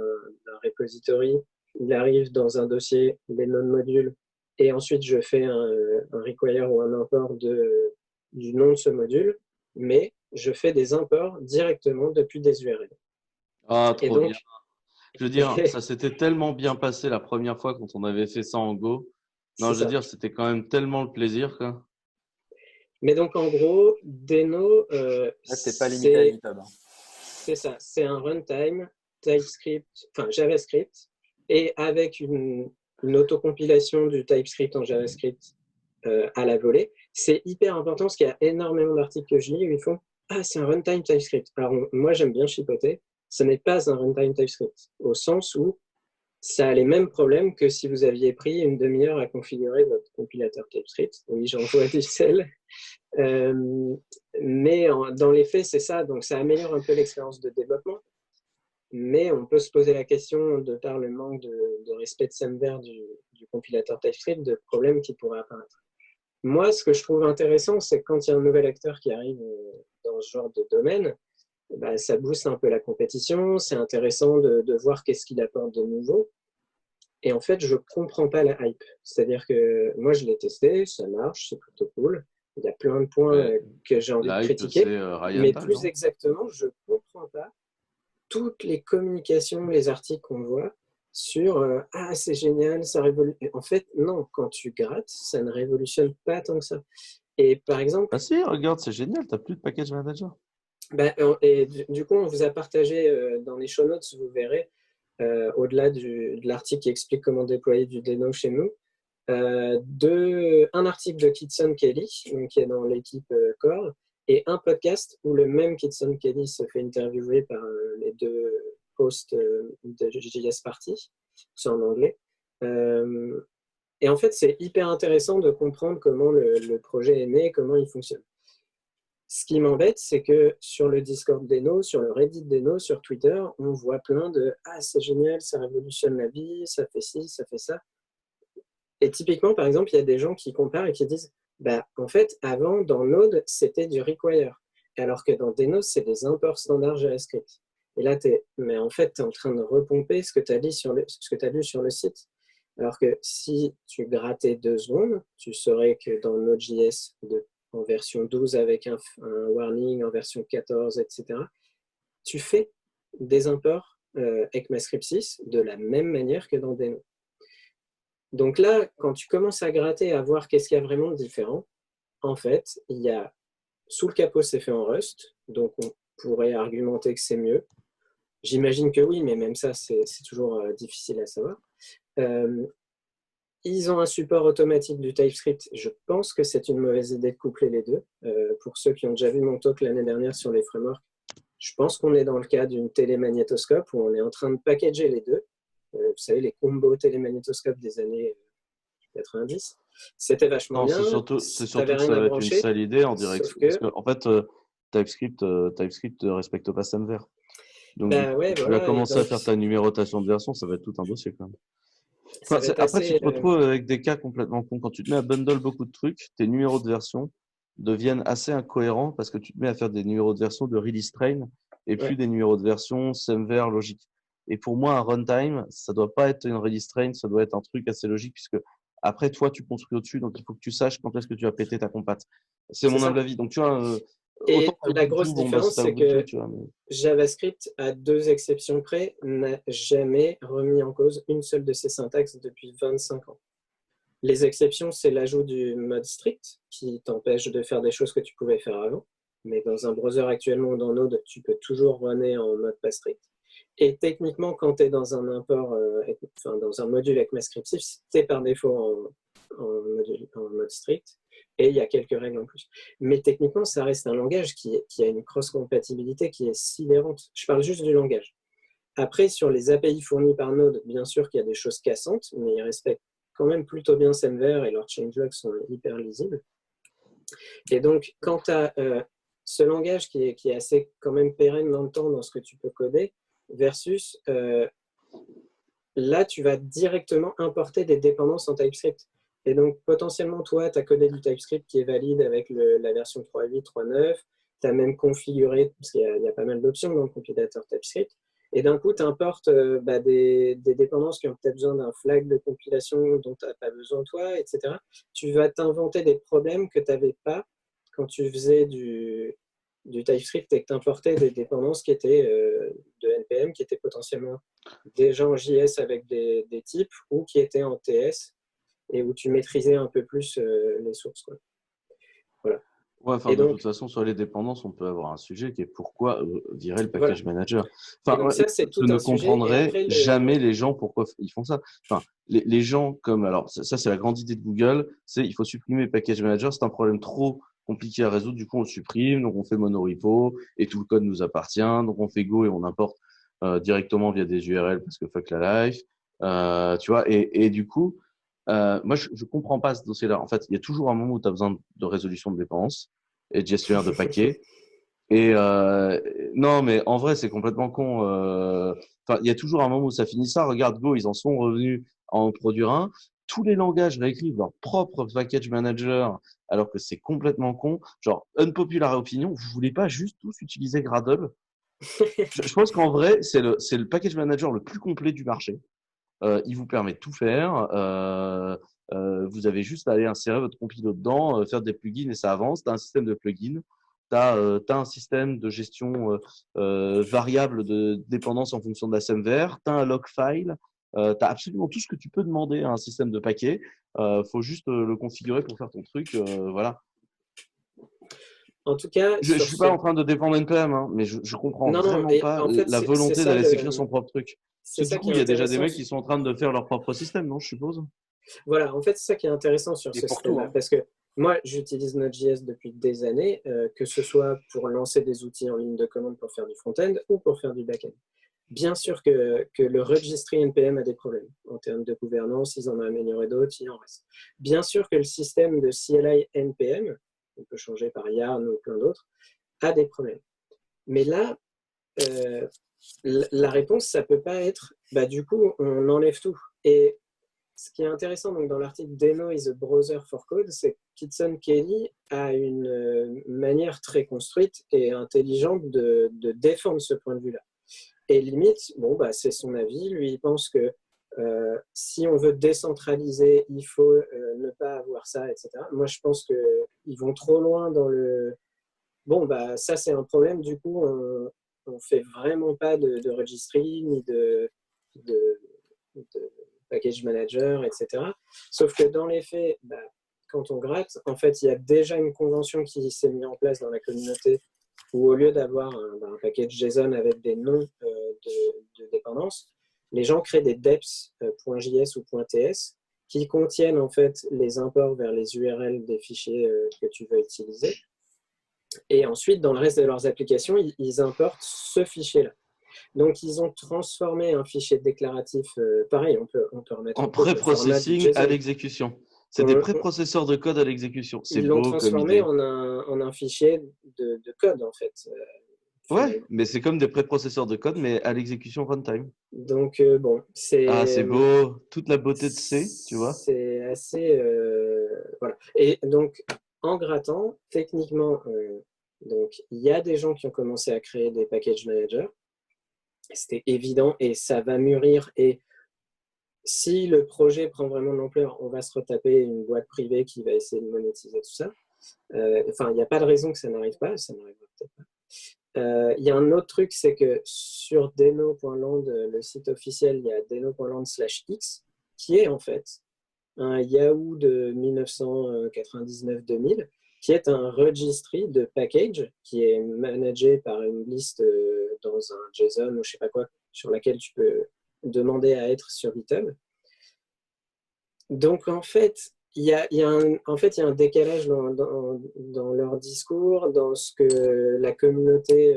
repository, il arrive dans un dossier, les node-modules, et ensuite je fais un require ou un import du nom de ce module, mais je fais des imports directement depuis des URL. Ah, Et trop donc, bien. Je veux dire, ça s'était tellement bien passé la première fois quand on avait fait ça en Go. Non, je veux dire, c'était quand même tellement le plaisir, quoi. Mais donc, en gros, Deno, Là, t'es pas limité à GitHub. c'est ça. C'est un runtime TypeScript, enfin JavaScript, et avec une autocompilation du TypeScript en JavaScript à la volée. C'est hyper important parce qu'il y a énormément d'articles que je lis où ils font « Ah, c'est un runtime TypeScript ». Alors, moi, j'aime bien chipoter. Ce n'est pas un runtime TypeScript, au sens où ça a les mêmes problèmes que si vous aviez pris une demi-heure à configurer votre compilateur TypeScript. Oui, j'envoie du sel. Mais dans les faits, c'est ça. Donc, ça améliore un peu l'expérience de développement. Mais on peut se poser la question, de par le manque de respect de Semver du compilateur TypeScript, de problèmes qui pourraient apparaître. Moi, ce que je trouve intéressant, c'est que quand il y a un nouvel acteur qui arrive dans ce genre de domaine, ça booste un peu la compétition. C'est intéressant de voir qu'est-ce qu'il apporte de nouveau. Et en fait, je ne comprends pas la hype. C'est-à-dire que moi, je l'ai testé, ça marche, c'est plutôt cool. Il y a plein de points que j'ai envie de critiquer. Mais plus exactement, je ne comprends pas toutes les communications, les articles qu'on voit sur « Ah, c'est génial, ça révolutionne ». En fait, non, quand tu grattes, ça ne révolutionne pas tant que ça. Et par exemple… Ah si, regarde, c'est génial, tu n'as plus de package manager. Et du coup, on vous a partagé dans les show notes, vous verrez, au-delà de l'article qui explique comment déployer du Deno chez nous, un article de Kitson Kelly, qui est dans l'équipe Core, et un podcast où le même Kitson Kelly se fait interviewer par les deux hosts de JS Party, c'est en anglais. Et en fait, c'est hyper intéressant de comprendre comment le projet est né, comment il fonctionne. Ce qui m'embête, c'est que sur le Discord Deno, sur le Reddit Deno, sur Twitter, on voit plein de « Ah, c'est génial, ça révolutionne la vie, ça fait ci, ça fait ça ». Et typiquement, par exemple, il y a des gens qui comparent et qui disent en fait, avant, dans Node, c'était du require, alors que dans Deno, c'est des imports standards JavaScript. Et là, mais en fait, tu es en train de repomper ce que tu as lu sur le site. Alors que si tu grattais 2 secondes, tu saurais que dans Node.js en version 12 avec un warning, en version 14, etc., tu fais des imports ECMAScript 6 de la même manière que dans Deno. Donc là, quand tu commences à gratter, à voir qu'est-ce qu'il y a vraiment de différent, en fait, il y a sous le capot, c'est fait en Rust, donc on pourrait argumenter que c'est mieux. J'imagine que oui, mais même ça, c'est toujours difficile à savoir. Ils ont un support automatique du TypeScript. Je pense que c'est une mauvaise idée de coupler les deux. Pour ceux qui ont déjà vu mon talk l'année dernière sur les frameworks, je pense qu'on est dans le cas d'une télémagnétoscope où on est en train de packager les deux. Vous savez, les combos télémagnétoscopes des années 90. C'était vachement bien. C'est surtout que ça va être une sale idée en direct. Parce que, en fait, TypeScript ne respecte pas SEMVer. Donc, tu vas commencer à faire ta numérotation de version, ça va être tout un dossier quand même. Après, tu te retrouves avec des cas complètement cons. Quand tu te mets à bundle beaucoup de trucs, tes numéros de version deviennent assez incohérents parce que tu te mets à faire des numéros de version de release train et plus des numéros de version SEMVer logique. Et pour moi, un runtime, ça doit pas être une release train, ça doit être un truc assez logique puisque après, toi, tu construis au-dessus, donc il faut que tu saches quand est-ce que tu vas péter ta compat. C'est mon humble avis. Donc, tu vois, et la grosse différence, c'est que JavaScript, à 2 exceptions près, n'a jamais remis en cause une seule de ses syntaxes depuis 25 ans. Les exceptions, c'est l'ajout du mode strict qui t'empêche de faire des choses que tu pouvais faire avant. Mais dans un browser actuellement ou dans Node, tu peux toujours runner en mode pas strict. Et techniquement, quand tu es dans un import, dans un module ECMAScript 6, tu es par défaut en mode strict. Et il y a quelques règles en plus. Mais techniquement, ça reste un langage qui a une cross-compatibilité qui est sidérante. Je parle juste du langage. Après, sur les API fournis par Node, bien sûr qu'il y a des choses cassantes, mais ils respectent quand même plutôt bien SEMVer et leurs changelogs sont hyper lisibles. Et donc, quand tu as ce langage qui est assez quand même pérenne dans le temps dans ce que tu peux coder, versus là, tu vas directement importer des dépendances en TypeScript. Et donc, potentiellement, toi, tu as codé du TypeScript qui est valide avec la version 3.8, 3.9. Tu as même configuré, parce qu'il y a pas mal d'options dans le compilateur TypeScript. Et d'un coup, tu importes des dépendances qui ont peut-être besoin d'un flag de compilation dont tu n'as pas besoin toi, etc. Tu vas t'inventer des problèmes que tu n'avais pas quand tu faisais du TypeScript et que tu importais des dépendances qui étaient de NPM, qui étaient potentiellement déjà en JS avec des types ou qui étaient en TS et où tu maîtrisais un peu plus les sources, quoi. Voilà. Ouais, de toute façon, sur les dépendances, on peut avoir un sujet qui est pourquoi virer le package manager. Donc ça, c'est tout je ne un comprendrai sujet. jamais les gens pourquoi ils font ça. Enfin, les gens comme alors ça c'est la grande idée de Google, c'est il faut supprimer le package manager, c'est un problème trop compliqué à résoudre, du coup on le supprime, donc on fait monorepo et tout le code nous appartient, donc on fait Go et on importe directement via des URL parce que fuck la life, tu vois, et du coup moi, je comprends pas ce dossier-là. En fait, il y a toujours un moment où tu as besoin de résolution de dépenses et de gestionnaire de paquets. Et non, mais en vrai, c'est complètement con. Enfin, il y a toujours un moment où ça finit ça. Regarde Go, ils en sont revenus à en produire un. Tous les langages réécrivent leur propre package manager, alors que c'est complètement con. Genre, unpopular opinion, vous voulez pas juste tous utiliser Gradle? Je pense qu'en vrai, c'est le package manager le plus complet du marché. Il vous permet de tout faire. Vous avez juste à aller insérer votre compilo dedans, faire des plugins et ça avance. Tu as un système de plugins. Tu as un système de gestion variable de dépendance en fonction de la SEMVer. Tu as un log file. Tu as absolument tout ce que tu peux demander à un système de paquet. Faut juste le configurer pour faire ton truc. Voilà. En tout cas, je ne suis pas en train de dépendre NPM, hein, mais je comprends vraiment pas en fait, la volonté d'aller s'écrire son propre truc. Parce que du coup, il y a déjà des mecs qui sont en train de faire leur propre système, non, je suppose? Voilà, en fait, c'est ça qui est intéressant sur ce système-là. Parce que moi, j'utilise Node.js depuis des années, que ce soit pour lancer des outils en ligne de commande pour faire du front-end ou pour faire du back-end. Bien sûr que le registry NPM a des problèmes. En termes de gouvernance, ils en ont amélioré d'autres, il en reste. Bien sûr que le système de CLI NPM, on peut changer par Yarn ou plein d'autres, a des problèmes. Mais là, la réponse, ça ne peut pas être, du coup, on enlève tout. Et ce qui est intéressant donc, dans l'article Deno is a browser for code, c'est que Kitson Kelly a une manière très construite et intelligente de défendre ce point de vue-là. Et limite, c'est son avis. Lui, il pense que si on veut décentraliser, il faut ne pas avoir ça, etc. Moi, je pense qu'ils vont trop loin dans le... ça, c'est un problème. Du coup, on fait vraiment pas de registry ni de package manager, etc. Sauf que dans les faits, quand on gratte, en fait, il y a déjà une convention qui s'est mise en place dans la communauté où au lieu d'avoir un package JSON avec des noms de dépendance, les gens créent des deps.js ou .ts qui contiennent en fait les imports vers les URL des fichiers que tu veux utiliser. Et ensuite, dans le reste de leurs applications, ils importent ce fichier-là. Donc, ils ont transformé un fichier déclaratif, pareil, on peut remettre En pré-processing à l'exécution. C'est des préprocesseurs de code à l'exécution. C'est beau comme idée. Ils l'ont transformé en un fichier de code, en fait. Ouais, mais c'est comme des préprocesseurs de code, mais à l'exécution runtime. Donc, bon, c'est... Ah, c'est beau. Toute la beauté de C, tu vois. C'est assez... voilà. Et donc, en grattant, techniquement, donc, il y a des gens qui ont commencé à créer des package managers. C'était évident et ça va mûrir. Et si le projet prend vraiment de l'ampleur, on va se retaper une boîte privée qui va essayer de monétiser tout ça. Enfin, il n'y a pas de raison que ça n'arrive pas. Ça n'arrivera peut-être pas. Il y a un autre truc, c'est que sur deno.land, le site officiel, il y a deno.land/x, qui est en fait un Yahoo de 1999-2000, qui est un registry de package qui est managé par une liste dans un JSON ou je sais pas quoi, sur laquelle tu peux demander à être sur GitHub. Donc en fait, il y a un décalage dans leur discours, dans ce que la communauté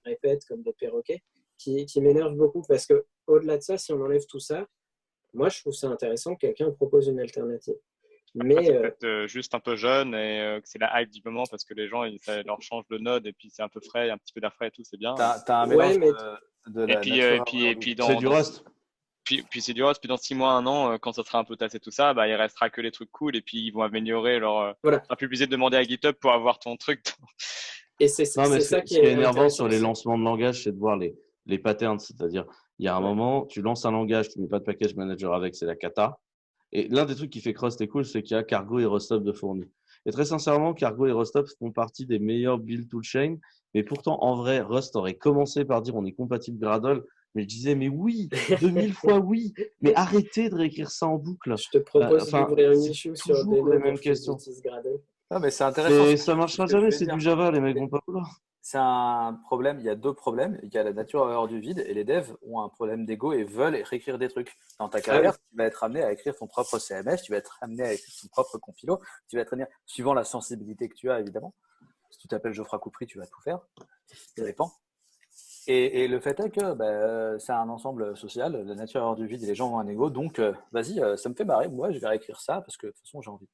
répète comme des perroquets, qui m'énerve beaucoup parce que au-delà de ça, si on enlève tout ça, moi je trouve ça intéressant que quelqu'un propose une alternative. Mais c'est peut-être juste un peu jeune et que c'est la hype du moment parce que les gens, ça leur change de node et puis c'est un peu frais, un petit peu d'air frais et tout, c'est bien. T'as un mélange de la nature et puis c'est du Rust. Puis c'est du Rust. Puis dans 6 mois, 1 an, quand ça sera un peu tassé tout ça, il restera que les trucs cool et puis ils vont améliorer leur. Voilà. Un peu obligé de demander à GitHub pour avoir ton truc. Et c'est ça qui est énervant sur les lancements de langage, c'est de voir les patterns. C'est-à-dire, il y a un moment, tu lances un langage, tu mets pas de package manager avec, c'est la cata. Et l'un des trucs qui fait que Rust est cool, c'est qu'il y a Cargo et Rustop de fournis. Et très sincèrement, Cargo et Rustop font partie des meilleurs build toolchain. Mais pourtant, en vrai, Rust aurait commencé par dire on est compatible Gradle. Mais je disais, mais oui, 2000 fois oui. Mais arrêtez de réécrire ça en boucle. Je te propose d'ouvrir une issue sur Deno les mêmes questions. Non, mais c'est intéressant. Mais ça marchera jamais, c'est du Java, les mecs vont pas vouloir. C'est un problème, il y a deux problèmes. Il y a la nature hors du vide et les devs ont un problème d'ego et veulent réécrire des trucs. Dans ta carrière, tu vas être amené à écrire ton propre CMS, tu vas être amené à écrire ton propre compilo, tu vas être amené, suivant la sensibilité que tu as évidemment. Si tu t'appelles Geoffroy Coupry, tu vas tout faire. Ça dépend. Et le fait est que c'est un ensemble social, la nature hors du vide et les gens ont un ego. Donc, vas-y, ça me fait marrer. Moi, je vais réécrire ça parce que de toute façon, j'ai envie.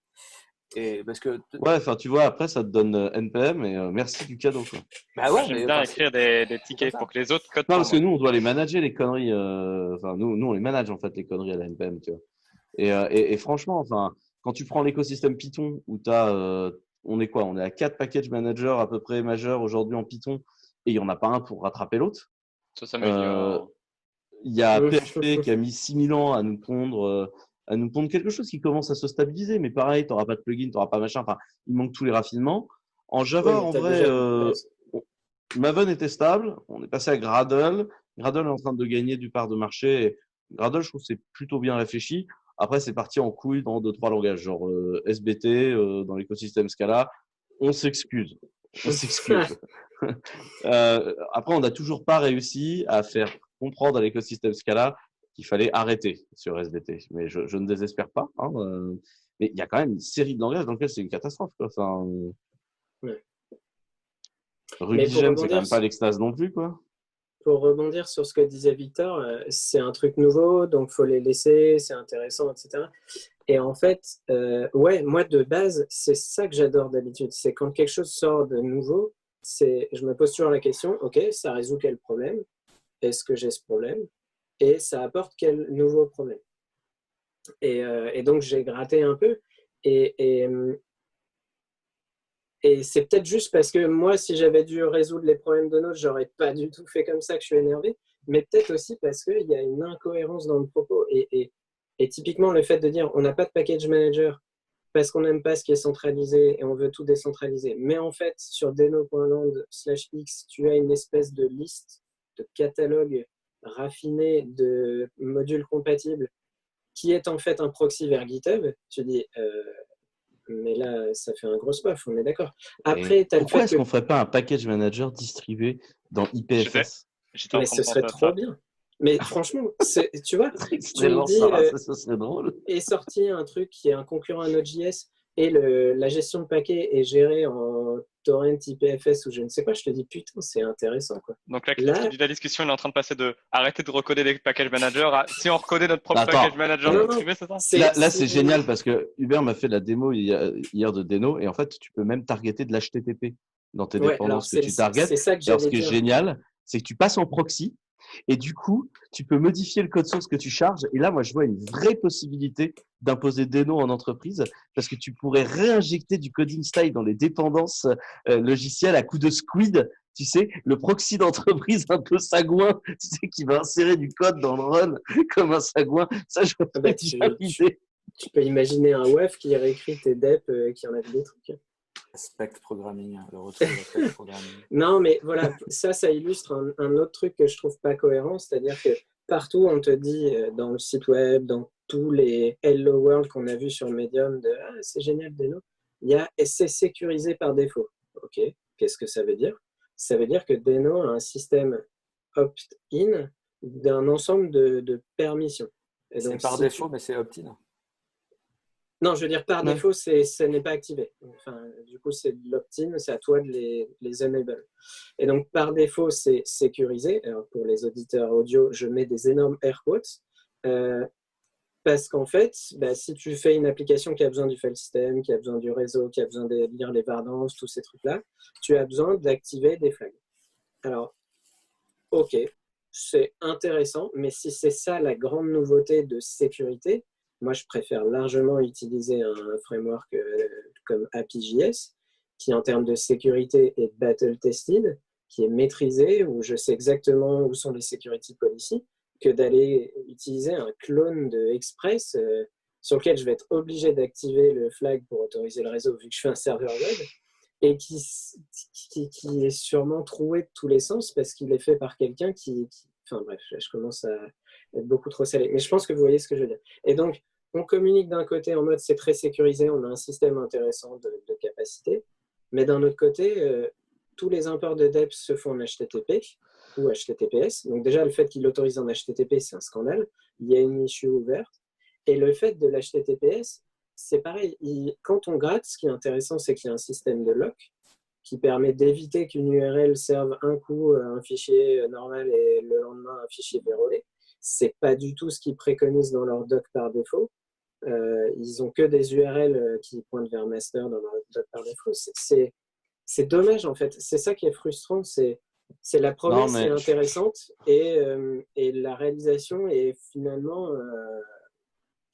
Et parce que ouais, enfin tu vois, après ça te donne NPM et merci du cadeau quoi. Bah ouais, j'aime bien écrire des tickets pour que les autres codent. Non, parce que nous on doit les manager les conneries. Enfin nous on les manage en fait les conneries à la NPM, tu vois. Et franchement, enfin quand tu prends l'écosystème Python où t'as on est quoi? On est à 4 package managers à peu près majeurs aujourd'hui en Python et il y en a pas un pour rattraper l'autre. Ça s'améliore. Il y a PHP qui a mis 6000 ans à nous pondre quelque chose qui commence à se stabiliser. Mais pareil, tu n'auras pas de plugin, tu n'auras pas machin. Enfin, il manque tous les raffinements. En Java, en vrai, Maven était stable. On est passé à Gradle. Gradle est en train de gagner du part de marché. Et Gradle, je trouve que c'est plutôt bien réfléchi. Après, c'est parti en couille dans 2-3 langages, genre SBT, dans l'écosystème Scala. On s'excuse. On s'excuse. Après, on n'a toujours pas réussi à faire comprendre à l'écosystème Scala qu'il fallait arrêter sur SBT. Mais je ne désespère pas. Hein, mais il y a quand même une série de langages dans lesquels c'est une catastrophe. Quoi. Enfin, ouais. RubyGem, c'est quand même pas l'extase non plus. Quoi. Pour rebondir sur ce que disait Victor, c'est un truc nouveau, donc il faut les laisser, c'est intéressant, etc. Et en fait, ouais, moi de base, c'est ça que j'adore d'habitude. C'est quand quelque chose sort de nouveau, je me pose toujours la question, ok, ça résout quel problème? Est-ce que j'ai ce problème? Et ça apporte quel nouveau problème? Et donc, j'ai gratté un peu. Et c'est peut-être juste parce que moi, si j'avais dû résoudre les problèmes de Node, j'aurais pas du tout fait comme ça que je suis énervé. Mais peut-être aussi parce qu'il y a une incohérence dans le propos. Et typiquement, le fait de dire on n'a pas de package manager parce qu'on n'aime pas ce qui est centralisé et on veut tout décentraliser. Mais en fait, sur deno.land/x, tu as une espèce de liste, de catalogue raffiné de modules compatibles qui est en fait un proxy vers GitHub. Tu dis, mais là, ça fait un gros spaf, on est d'accord. Après, tu as le Pourquoi fait est-ce qu'on ne ferait pas un package manager distribué dans IPFS? J'étais en mais train ce de serait penser à trop ça. bien. Mais franchement, tu vois, C'est tu extrêmement me dis, ça serait drôle. est sorti un truc qui est un concurrent à Node.js et la gestion de paquets est gérée en torrent IPFS ou je ne sais quoi, je te dis putain, c'est intéressant quoi. Donc là, Là, la discussion elle est en train de passer de arrêter de recoder des package managers à si on recodait notre propre Attends. package manager Non, non, distribué, c'est ça? Là, c'est génial parce que Hubert m'a fait la démo hier de Deno et en fait, tu peux même targeter de l'HTTP dans tes ouais, alors dépendances que tu targetes. c'est ça que Et alors, ce j'allais qui est dire. génial, c'est que tu passes en proxy et du coup, tu peux modifier le code source que tu charges. Et là, moi, je vois une vraie possibilité d'imposer Deno en entreprise parce que tu pourrais réinjecter du coding style dans les dépendances logicielles à coup de squid. Tu sais, le proxy d'entreprise un peu sagouin, tu sais, qui va insérer du code dans le run comme un sagouin. Ça, je vois Ah bah, très bien l'idée. tu peux imaginer un WEF qui réécrit tes deps qui en a des trucs. Aspect programming, le retour de l'aspect programming. Non, mais voilà, ça illustre un autre truc que je trouve pas cohérent, c'est-à-dire que partout on te dit dans le site web, dans tous les Hello World qu'on a vu sur Medium, de ah, c'est génial Deno, il y a c'est sécurisé par défaut. Ok, qu'est-ce que ça veut dire? Ça veut dire que Deno a un système opt-in d'un ensemble de permissions. Et C'est donc, par défaut, mais c'est opt-in. non, je veux dire, par Ouais. défaut, ça n'est pas activé. Enfin, du coup, c'est de l'opt-in, c'est à toi de les enable. Et donc, par défaut, c'est sécurisé. Alors, pour les auditeurs audio, je mets des énormes air quotes. Parce qu'en fait, bah, si tu fais une application qui a besoin du file system, qui a besoin du réseau, qui a besoin de lire les vardances, tous ces trucs-là, tu as besoin d'activer des flags. Alors, ok, c'est intéressant, mais si c'est ça la grande nouveauté de sécurité, moi je préfère largement utiliser un framework comme API.js, qui en termes de sécurité est battle tested, qui est maîtrisé, où je sais exactement où sont les security policies, que d'aller utiliser un clone de Express sur lequel je vais être obligé d'activer le flag pour autoriser le réseau, vu que je fais un serveur web et qui est sûrement troué de tous les sens parce qu'il est fait par quelqu'un Enfin bref, je commence à être beaucoup trop salé. Mais je pense que vous voyez ce que je veux dire. Et donc, on communique d'un côté en mode c'est très sécurisé, on a un système intéressant de capacité, mais d'un autre côté, tous les imports de DEP se font en HTTP ou HTTPS. Donc déjà, le fait qu'il l'autorise en HTTP, c'est un scandale. Il y a une issue ouverte. Et le fait de l'HTTPS, c'est pareil. Quand on gratte, ce qui est intéressant, c'est qu'il y a un système de lock qui permet d'éviter qu'une URL serve un coup un fichier normal et le lendemain un fichier vérolé. C'est pas du tout ce qu'ils préconisent dans leur doc par défaut. Ils ont que des URL qui pointent vers master dans leur doc par défaut. C'est dommage en fait. C'est ça qui est frustrant. C'est la promesse est intéressante et la réalisation est finalement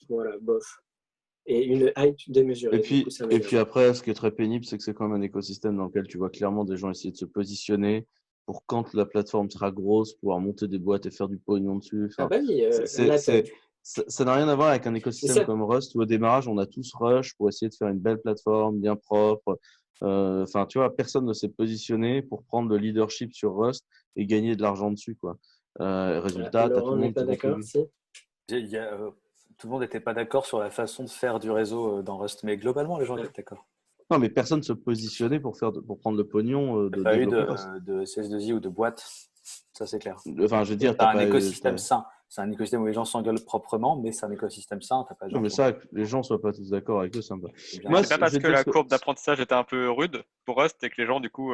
voilà, bof. Et une hype démesurée. Et puis après, ce qui est très pénible, c'est que c'est quand même un écosystème dans lequel tu vois clairement des gens essayer de se positionner pour quand la plateforme sera grosse, pouvoir monter des boîtes et faire du pognon dessus. Enfin, ah bah oui, ça n'a rien à voir avec un écosystème comme Rust où au démarrage, on a tous Rush pour essayer de faire une belle plateforme bien propre. Enfin, tu vois, personne ne s'est positionné pour prendre le leadership sur Rust et gagner de l'argent dessus, quoi. Résultat, t'as tout le monde pas d'accord, si. Tout le monde n'était pas d'accord sur la façon de faire du réseau dans Rust, mais globalement, les gens étaient d'accord. Non, mais personne ne se positionnait pour prendre le pognon de pas eu de CS2I ou de boîte, ça c'est clair. Enfin, je veux dire, t'as un écosystème sain. C'est un écosystème où les gens s'engueulent proprement, mais c'est un écosystème sain. T'as pas non, mais ça, que les gens ne soient pas tous d'accord avec eux, ça me va. Moi, c'est pas parce que la courbe d'apprentissage était un peu rude pour Rust et que les gens, du coup.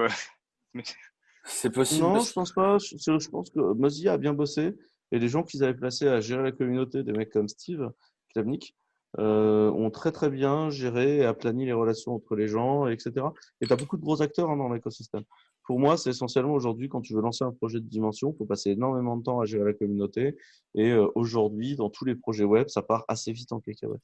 C'est possible. Non, je pense pas. Je pense que Mozilla a bien bossé et les gens qu'ils avaient placés à gérer la communauté, des mecs comme Steve Klavnik, ont très très bien géré et aplani les relations entre les gens, etc. Et tu as beaucoup de gros acteurs dans l'écosystème. Pour moi, c'est essentiellement aujourd'hui, quand tu veux lancer un projet de dimension, il faut passer énormément de temps à gérer la communauté. Et aujourd'hui, dans tous les projets web, ça part assez vite en cacahuète.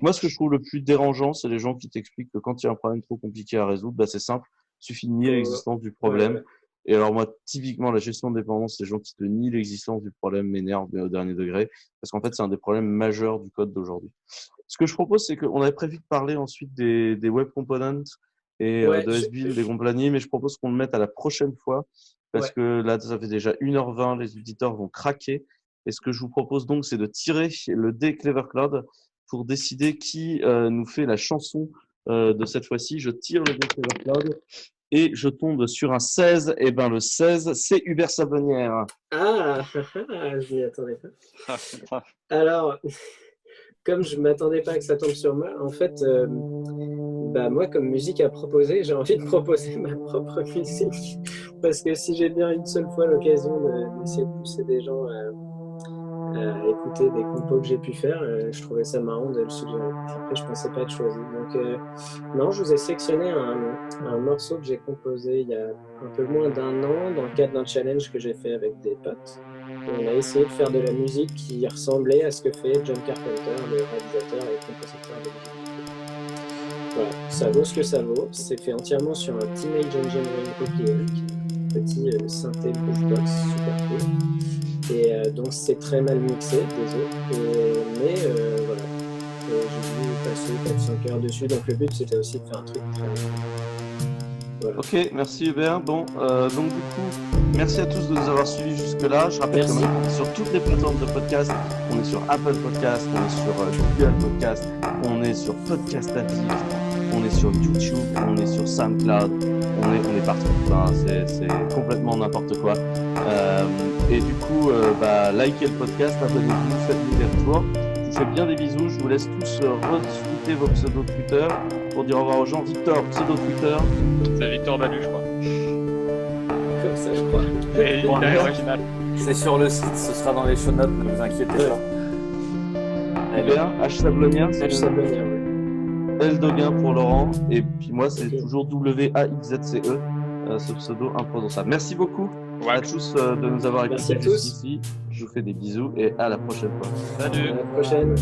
Moi, ce que je trouve le plus dérangeant, c'est les gens qui t'expliquent que quand il y a un problème trop compliqué à résoudre, bah, c'est simple, il suffit de nier l'existence du problème. Et alors moi, typiquement, la gestion de dépendance, les gens qui te nient l'existence du problème m'énervent mais au dernier degré, parce qu'en fait, c'est un des problèmes majeurs du code d'aujourd'hui. Ce que je propose, c'est qu'on avait prévu de parler ensuite des web components et Ouais, de SBuild et compagnie, mais je propose qu'on le mette à la prochaine fois, parce Ouais. que là, ça fait déjà 1h20, les auditeurs vont craquer. Et ce que je vous propose donc, c'est de tirer le dé Clever Cloud pour décider qui nous fait la chanson de cette fois-ci. Je tire le dé Clever Cloud et je tombe sur un 16. Et ben le 16, c'est Hubert Savonnière. Ah, je m'y attendais pas. Alors, comme je m'attendais pas que ça tombe sur moi, en fait, moi, comme musique à proposer, j'ai envie de proposer ma propre musique. Parce que si j'ai bien une seule fois l'occasion d'essayer de pousser des gens à écouter des compos que j'ai pu faire, je trouvais ça marrant de le suggérer. Après, je pensais pas être choisi. Donc, non, je vous ai sélectionné un morceau que j'ai composé il y a un peu moins d'un an dans le cadre d'un challenge que j'ai fait avec des potes. On a essayé de faire de la musique qui ressemblait à ce que fait John Carpenter, le réalisateur et compositeur de musique. Voilà, ça vaut ce que ça vaut. C'est fait entièrement sur un Teenage Engineering OPL, petit synthé Groovebox, super cool. Et donc c'est très mal mixé, désolé. Mais voilà, j'ai dû passer 4-5 heures dessus. Donc le but c'était aussi de faire un truc très... Voilà. Ok, merci Hubert. Bon, donc du coup, merci à tous de nous avoir suivis jusque-là. Je rappelle qu'on est sur toutes les plateformes de podcast. On est sur Apple Podcast, on est sur Google Podcast, on est sur Podcast Addict, on est sur YouTube, on est sur SoundCloud, on est partout. Enfin, c'est complètement n'importe quoi. Et du coup, likez le podcast, abonnez-vous, faites-nous des retours. Je vous fais bien des bisous. Je vous laisse tous rediscuter vos pseudos Twitter pour dire au revoir aux gens. Victor, pseudo Twitter. C'est Victor Balu, je crois. Comme ça, je crois. Et il est original. C'est sur le site, ce sera dans les show notes, ne vous inquiétez pas. Hubert, H Sablonnière. H Sablonnière, oui. L Doguin pour Laurent. Et puis moi, c'est toujours WAXZCE, ce pseudo imprononçable. Merci beaucoup à tous de nous avoir écoutés jusqu'ici. Je vous fais des bisous et à la prochaine fois. Salut. À la prochaine.